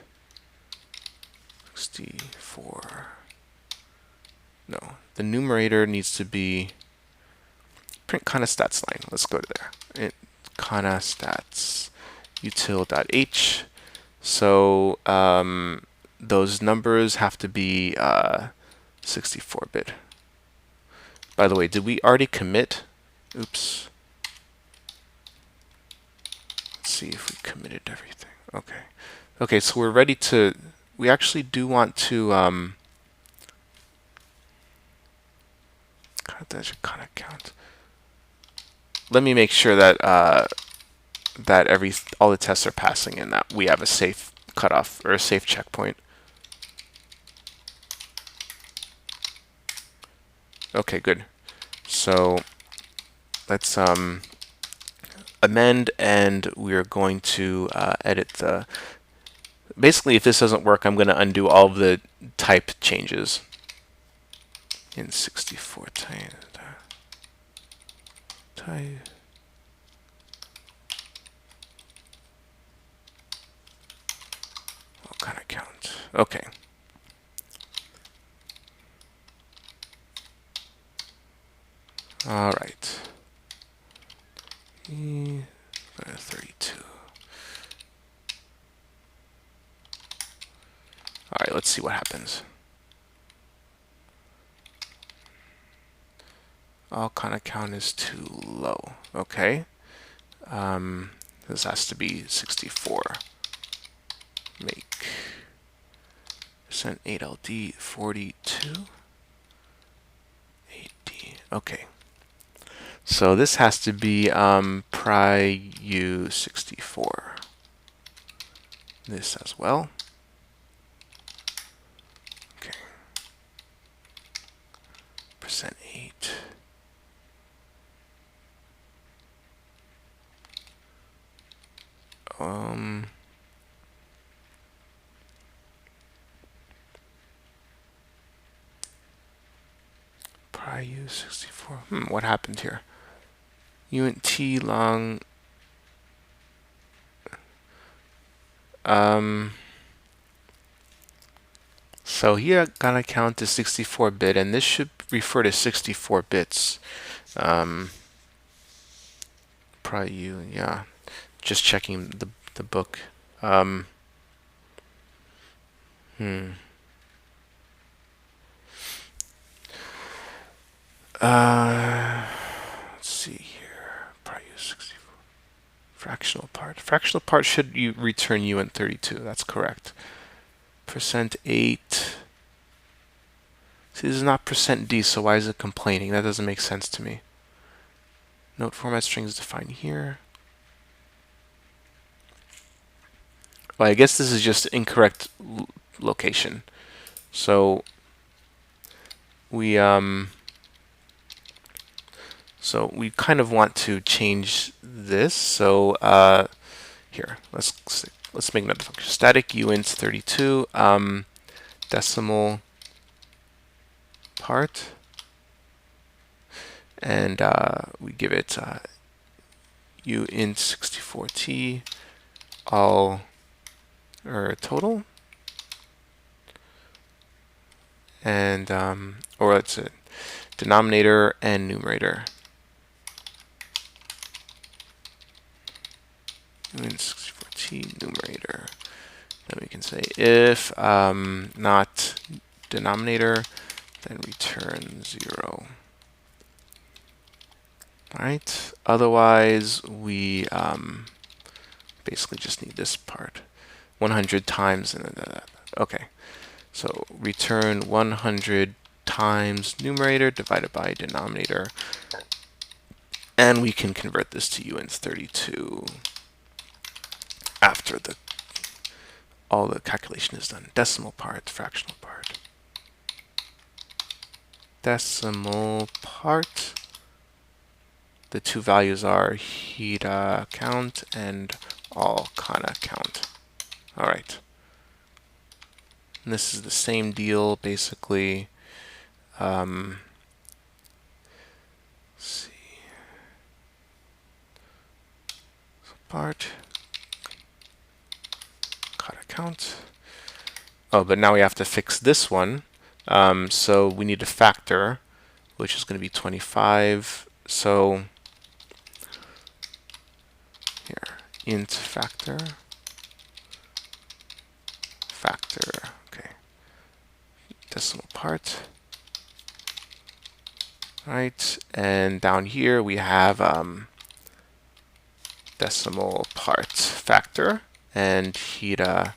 64. No, the numerator needs to be print kana stats line. Let's go to there. Kana stats util.h. So those numbers have to be 64-bit. By the way, did we already commit? Oops. Let's see if we committed everything. Okay. Okay, so we're ready to, we actually do want to kana count. Let me make sure that that all the tests are passing and that we have a safe cutoff or a safe checkpoint. Okay, good. So let's amend, and we're going to edit the. Basically, if this doesn't work, I'm going to undo all of the type changes. In 64 type. Okay. All right. 32. All right, let's see what happens. All kana count is too low. Okay. This has to be 64. Make percent 8LD 42. 8D. Okay. So this has to be pry-u 64. This as well. Okay. Percent 8. Pry-u 64. What happened here? Uint long. So here gonna count to 64-bit, and this should refer to 64 bits. Pry-u, yeah. Just checking the book. Let's see here. Pry-u 64. Fractional part. Fractional part should you return uint 32. That's correct. Percent 8. See, this is not percent %d, so why is it complaining? That doesn't make sense to me. Note format string is defined here. Well, I guess this is just incorrect location. So we kind of want to change this. So here, let's make another function. Static uint 32 decimal part, and we give it uint 64t all or total, and or it's a denominator and numerator. Uint 64t numerator. Then we can say if not denominator, then return 0. Alright, otherwise we basically just need this part. 100 times, and okay. So return 100 times numerator divided by denominator. And we can convert this to uint 32 after all the calculation is done. Decimal part, fractional part. Decimal part. The two values are hira count and all kana count. All right. And this is the same deal, basically. Let's see. So part kana count. Oh, but now we have to fix this one. So we need a factor, which is going to be 25. So here, int factor. Factor, okay. Decimal part. Right, and down here we have decimal part factor and hira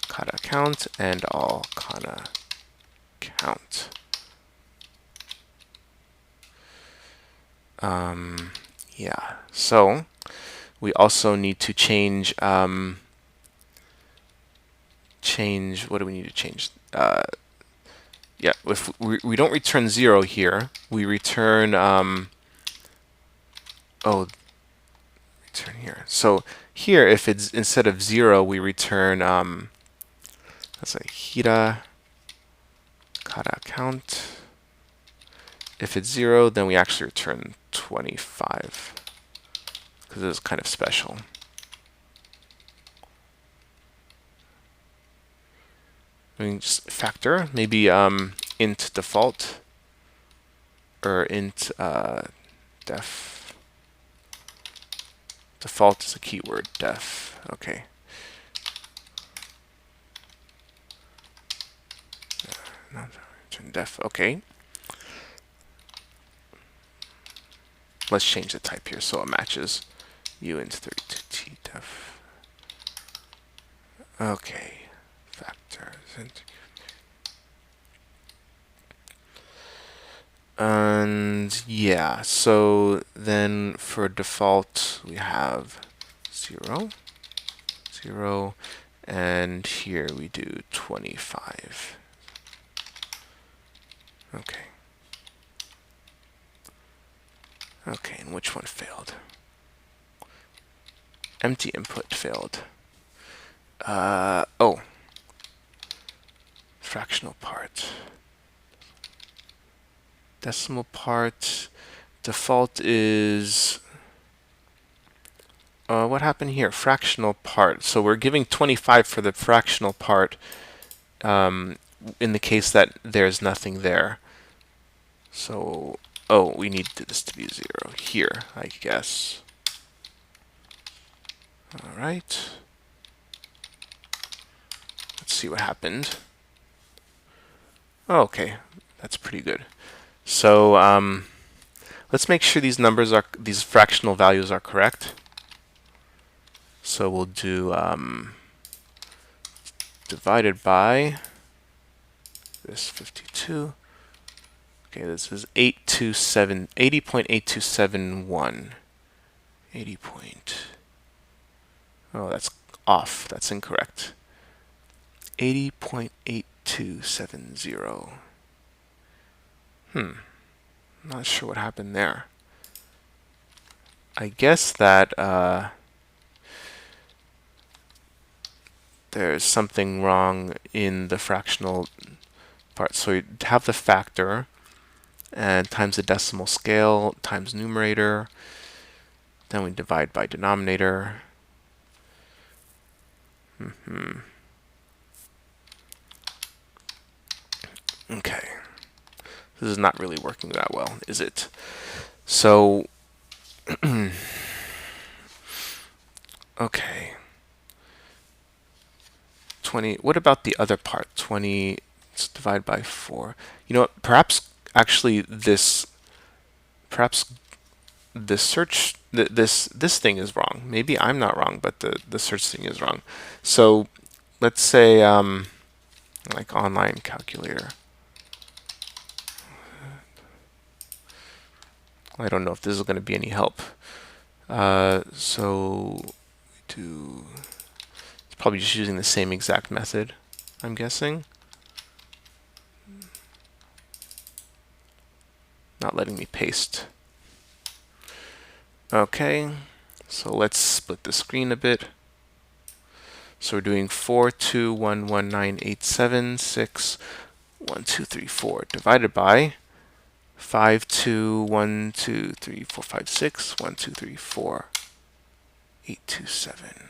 kana count and all kana count. Yeah, so we also need to change what do we need to change? Yeah, if we don't return 0 here, we return return here. So here, if it's instead of 0, we return let's say hira kana count. If it's 0, then we actually return 25 because it's kind of special. I mean, just factor, maybe int default, or int def. Default is a keyword, def. Okay. Def. Okay. Let's change the type here so it matches uint32t def. Okay. Factor. And yeah, so then for default we have 0, 0, and here we do 25. Okay. Okay, and which one failed? Empty input failed. Oh. Fractional part. Decimal part. Default is... what happened here? Fractional part. So we're giving 25 for the fractional part in the case that there's nothing there. So, oh, we need this to be 0 here, I guess. All right. Let's see what happened. Oh, okay, that's pretty good. So let's make sure these fractional values are correct. So we'll do divided by this 52. Okay, this is 80.8271. 80 point. Oh, that's off. That's incorrect. 80.8270. Not sure what happened there. I guess that there's something wrong in the fractional part. So we have the factor and times the decimal scale times numerator. Then we divide by denominator. Okay. This is not really working that well, is it? So, okay. 20, what about the other part? 20, let's divide by 4. You know what, perhaps actually this search, this thing is wrong. Maybe I'm not wrong, but the search thing is wrong. So let's say like online calculator. I don't know if this is going to be any help. So we do, it's probably just using the same exact method, I'm guessing. Not letting me paste. Okay, so let's split the screen a bit. So we're doing 42119876123 divided by 521234561234827.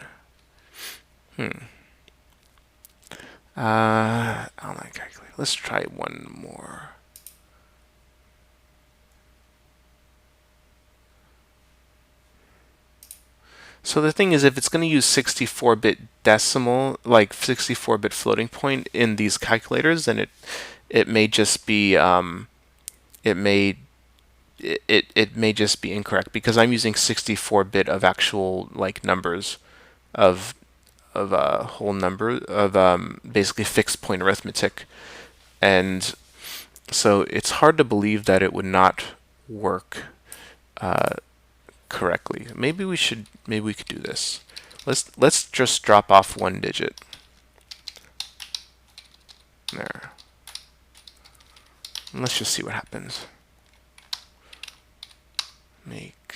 Online calculator. Let's try one more. So the thing is, if it's going to use 64-bit decimal, like 64-bit floating point in these calculators, then it may just be it may just be incorrect because I'm using 64-bit of actual like numbers of a whole number of basically fixed point arithmetic, and so it's hard to believe that it would not work correctly. Maybe we could do this. Let's just drop off one digit. There. And let's just see what happens. Make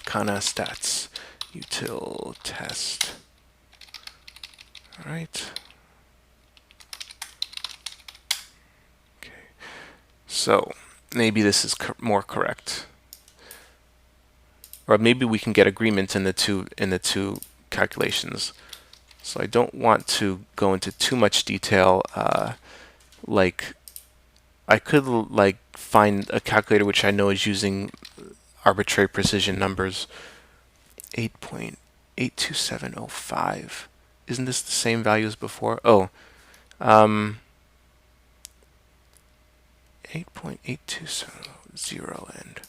kana stats util test. All right. Okay. So maybe this is more correct. Or maybe we can get agreement in the two calculations. So I don't want to go into too much detail. Like I could like find a calculator which I know is using arbitrary precision numbers. 8.82705. Isn't this the same value as before? Oh, 8.8270 and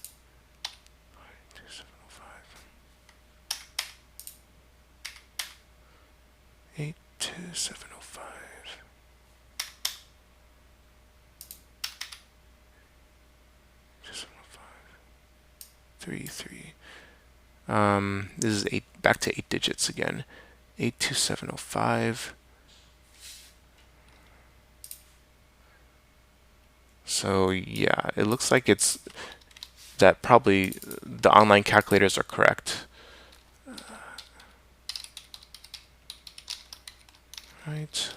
82705. 33. This is back to 8 digits again. 82705. So yeah, it looks like it's that probably the online calculators are correct. Right.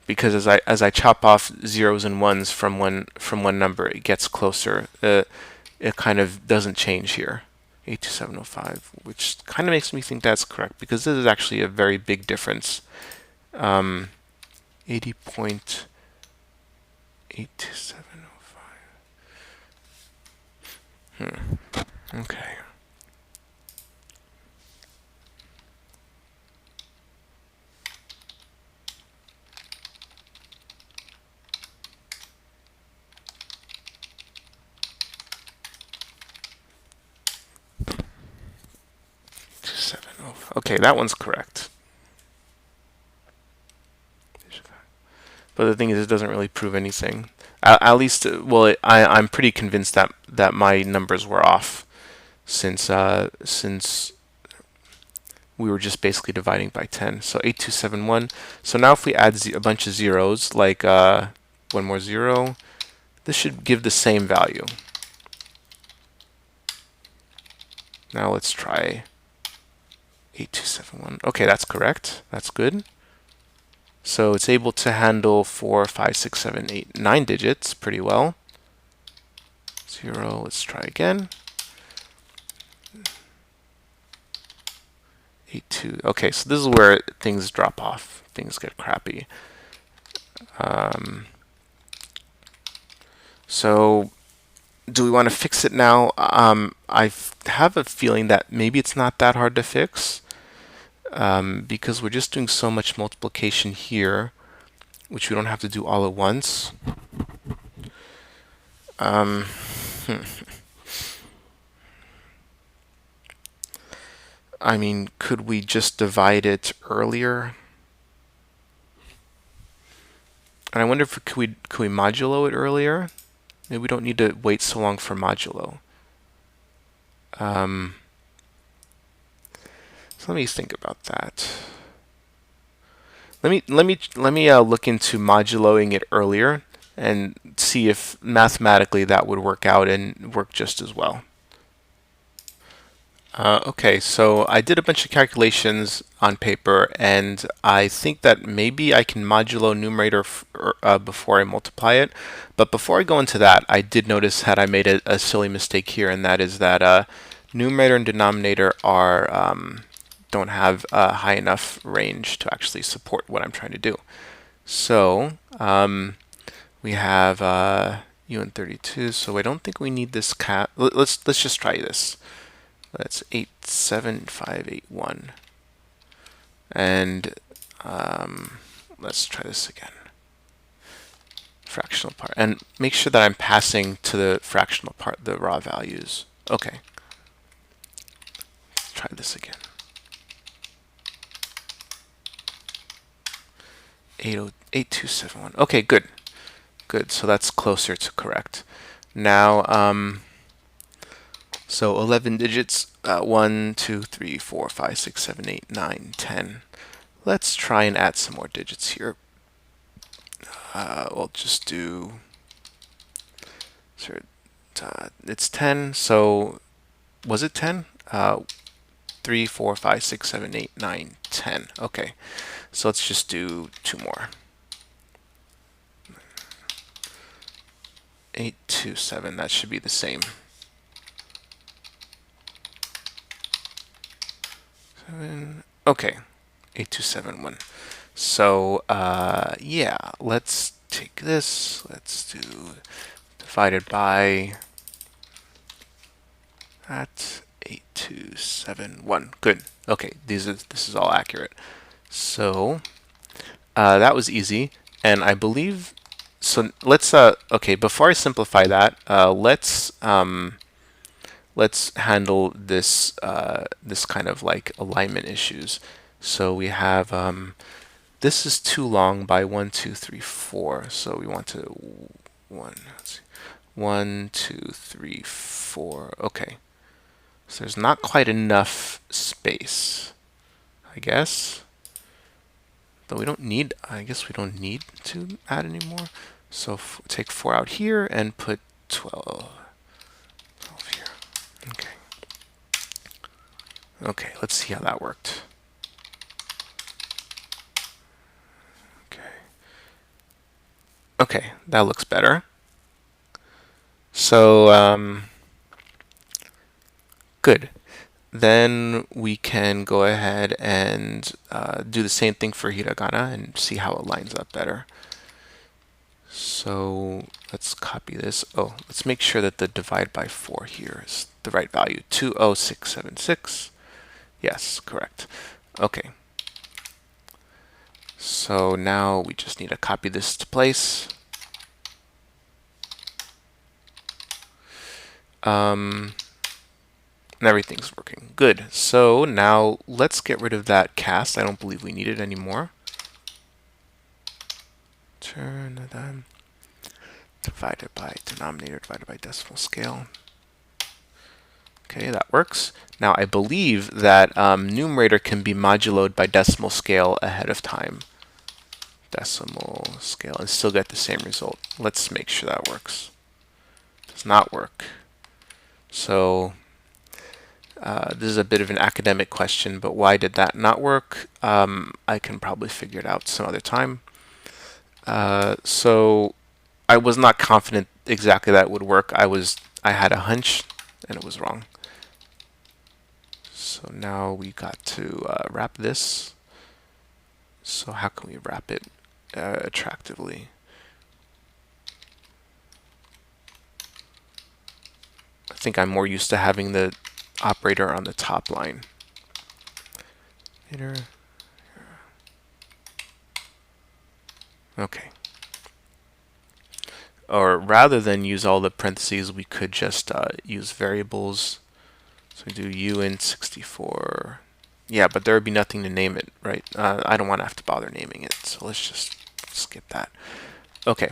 Because as I chop off zeros and ones from one number, it gets closer. It kind of doesn't change here. 82705, which kind of makes me think that's correct because this is actually a very big difference. 80.82705. Okay. Okay, that one's correct. But the thing is, it doesn't really prove anything. At least, well, I'm pretty convinced that my numbers were off, since we were just basically dividing by 10. So 8271. So now if we add a bunch of zeros, like one more zero, this should give the same value. Now let's try 8271. Okay, that's correct. That's good. So it's able to handle 4, 5, 6, 7, 8, 9 digits pretty well. 0, let's try again. 8, 2. Okay, so this is where things drop off. Things get crappy. So do we want to fix it now? I have a feeling that maybe it's not that hard to fix, because we're just doing so much multiplication here, which we don't have to do all at once. I mean, could we just divide it earlier? And I wonder if could we modulo it earlier? Maybe we don't need to wait so long for modulo. So let me think about that. Let me look into moduloing it earlier and see if mathematically that would work out and work just as well. Okay, so I did a bunch of calculations on paper, and I think that maybe I can modulo numerator before I multiply it. But before I go into that, I did notice that I made a silly mistake here, and that is that numerator and denominator are don't have a high enough range to actually support what I'm trying to do. So we have UN32, so I don't think we need this cat. Let's just try this. That's 87581. And let's try this again. Fractional part. And make sure that I'm passing to the fractional part the raw values. Okay. Let's try this again. 8271. Okay, good. Good. So that's closer to correct. Now, so 11 digits, 1, 2, 3, 4, 5, 6, 7, 8, 9, 10. Let's try and add some more digits here. We'll just do, it's 10, so was it 10? 3, 4, 5, 6, 7, 8, 9, 10. Okay, so let's just do 2 more. 827. That should be the same. 7. Okay, 8271. So yeah, let's take this. Let's do divided by at 8271. Good. Okay, this is all accurate. So that was easy, and I believe. So let's okay. Before I simplify that, let's handle this this kind of like alignment issues. So we have this is too long by 1, 2, 3, 4. So we want to let's see, 1, 2, 3, 4. Okay. So there's not quite enough space, I guess. But we don't need, I guess we don't need to add any more. So take 4 out here and put 12 here. Okay. Okay, let's see how that worked. Okay. Okay, that looks better. So, good. Then we can go ahead and do the same thing for hiragana and see how it lines up better. So let's copy this. Oh, let's make sure that the divide by 4 here is the right value. 20676. Yes, correct. Okay. So now we just need to copy this to place. And everything's working. Good. So now let's get rid of that cast. I don't believe we need it anymore. Turn it on. Divided by denominator, divided by decimal scale. Okay, that works. Now I believe that numerator can be moduloed by decimal scale ahead of time. Decimal scale and still get the same result. Let's make sure that works. Does not work. So this is a bit of an academic question, but why did that not work? I can probably figure it out some other time. So I was not confident exactly that would work. I had a hunch and it was wrong. So now we got to wrap this. So how can we wrap it attractively? I think I'm more used to having the operator on the top line. Okay. Or rather than use all the parentheses, we could just use variables. So we do uint64. Yeah, but there would be nothing to name it, right? I don't want to have to bother naming it, so let's just skip that. Okay.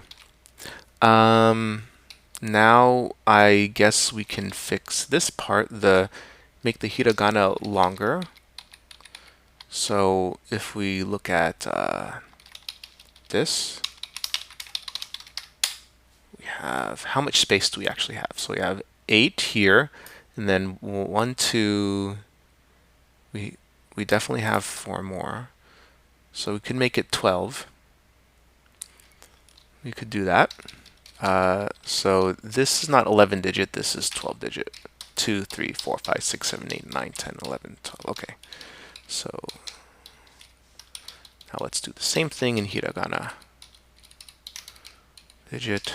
Now I guess we can fix this part, make the hiragana longer. So if we look at this, we have, how much space do we actually have? So we have 8 here, and then 1, 2, we definitely have 4 more. So we could make it 12. We could do that. So this is not 11 digit, this is 12 digit. 2, 3, 4, 5, 6, 7, 8, 9, 10, 11, 12. Okay. So now let's do the same thing in hiragana. Digit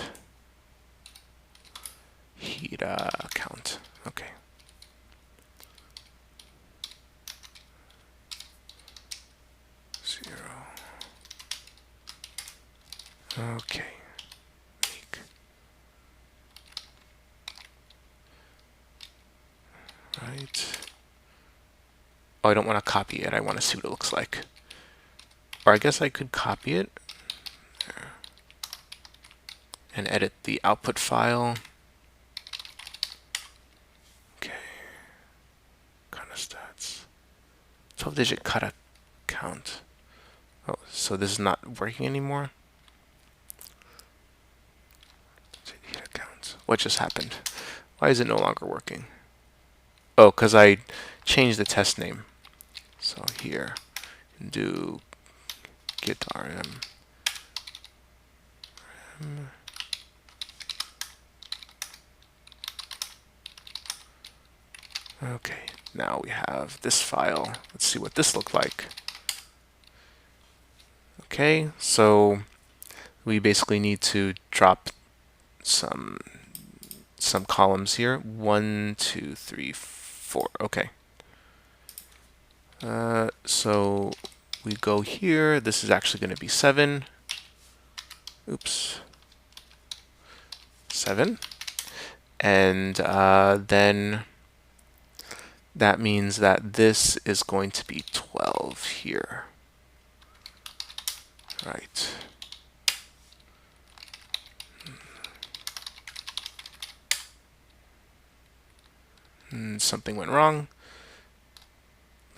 hira count. Okay. Okay. Right. Oh, I don't want to copy it. I want to see what it looks like. Or I guess I could copy it and edit the output file. Okay. Kana stats. 12-digit kata count. Oh, so this is not working anymore? What just happened? Why is it no longer working? Oh, because I changed the test name. So here, do git rm. Okay, now we have this file. Let's see what this looked like. Okay, so we basically need to drop some columns here. 1, 2, 3, 4. Okay. So we go here. This is actually going to be 7. Oops. 7. And then that means that this is going to be 12 here. Right. Something went wrong.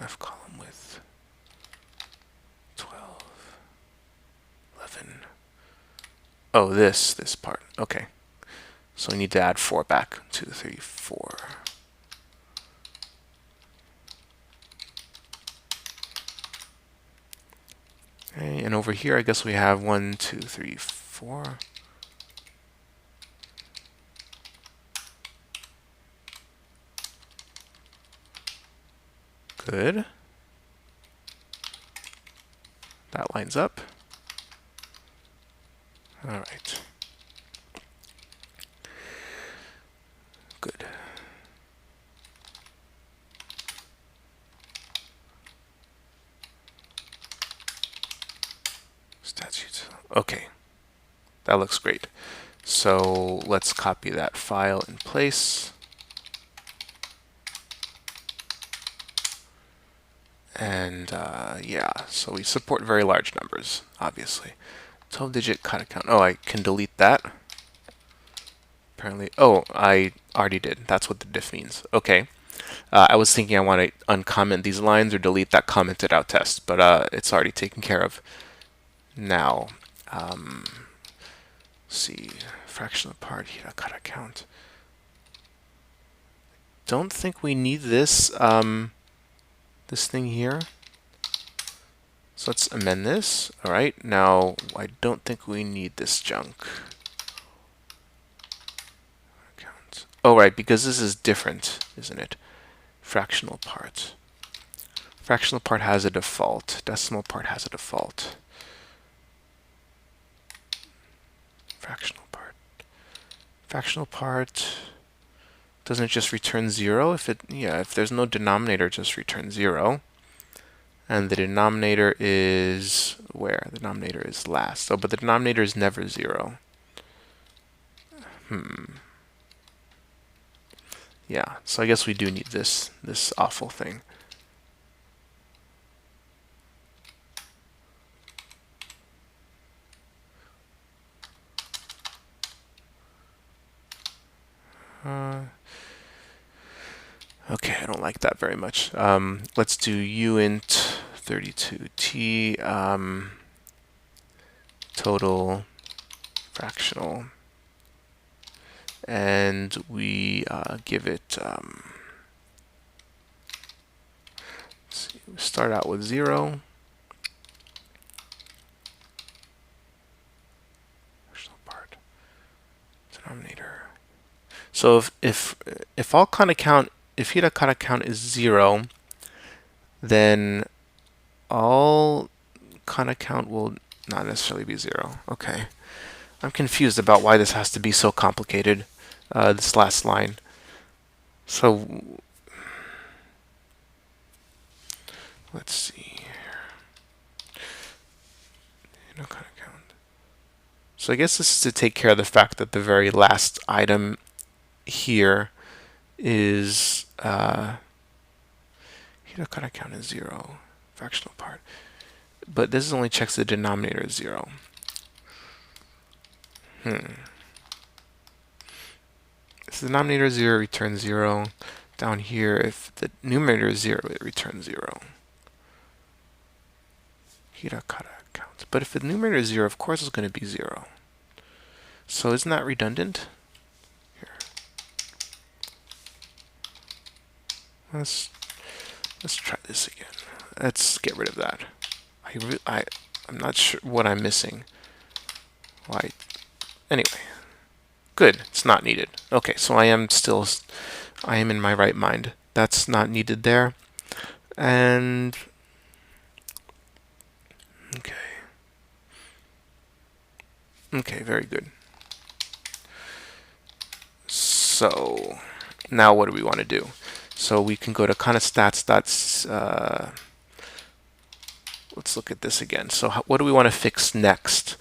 Left column width 12, 11. Oh, this part. Okay. So we need to add 4 back. 2, 3, 4. Okay, and over here, I guess we have 1, 2, 3, 4. Good. That lines up. All right. Good. Statutes. Okay. That looks great. So let's copy that file in place. And yeah, so we support very large numbers, obviously. 12-digit kata count. Oh, I can delete that. Apparently, oh, I already did. That's what the diff means. Okay. I was thinking I want to uncomment these lines or delete that commented out test, but it's already taken care of. Now, see, fractional part, kata count. Don't think we need this this thing here. So let's amend this. All right. Now, I don't think we need this junk. Count. Oh, right, because this is different, isn't it? Fractional part. Fractional part has a default. Decimal part has a default. Fractional part. Fractional part doesn't it just return 0? If there's no denominator, just return 0. And the denominator is where? The denominator is last. So, but the denominator is never 0. Yeah, so I guess we do need this awful thing. Okay, I don't like that very much. Let's do uint 32t total fractional, and we give it. See, we start out with 0. Fractional part denominator. So if all kana count, if kana count is 0, then all kana count will not necessarily be 0. Okay. I'm confused about why this has to be so complicated, this last line. So let's see. Kana count. So I guess this is to take care of the fact that the very last item here is kana count is 0, fractional part. But this only checks the denominator is 0. If the denominator is 0, return 0. Down here, if the numerator is 0, it returns 0. Hirakata count. But if the numerator is 0, of course it's going to be 0. So isn't that redundant? Here. Let's try this again. Let's get rid of that. I'm not sure what I'm missing. Why? Anyway. Good. It's not needed. Okay, so I am in my right mind. that's not needed there. And okay. Okay, very good. So now what do we want to do? So we can go to kana stats. Let's look at this again. So what do we want to fix next?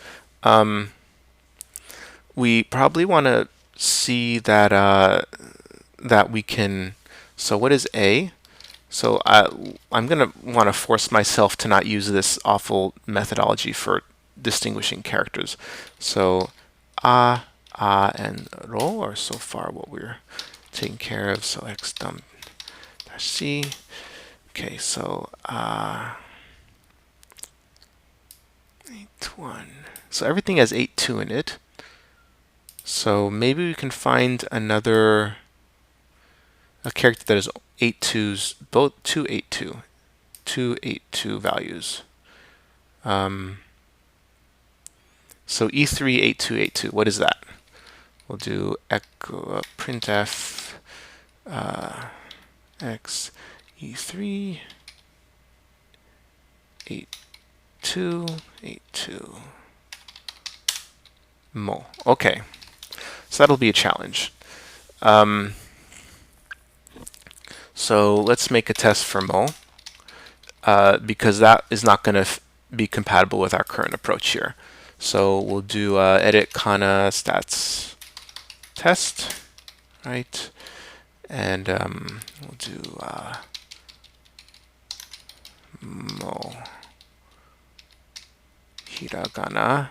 We probably want to see that that we can. So what is A? So I'm going to want to force myself to not use this awful methodology for distinguishing characters. So and ro are so far what we're taking care of. So x dump dash c. Okay, so 8.1. So everything has 8.2 in it. So maybe we can find a character that is 8.2s, both two 8.2 values. So E3 8.2 8.2. What is that? We'll do echo printf x E3 8.2 8.2 mo. Okay, so that'll be a challenge. So let's make a test for mo, because that is not going to be compatible with our current approach here. So we'll do edit kana stats test, right? And we'll do mo hiragana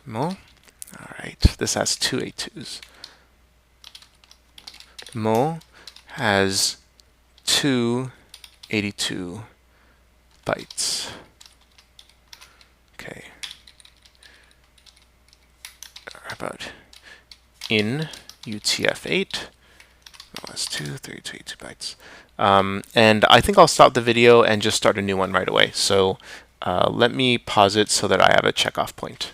mo. All right, this has two 8.2s. Mo has two 82 bytes. Okay. How about in UTF-8? No, that's 32 bytes. And I think I'll stop the video and just start a new one right away. So let me pause it so that I have a checkoff point.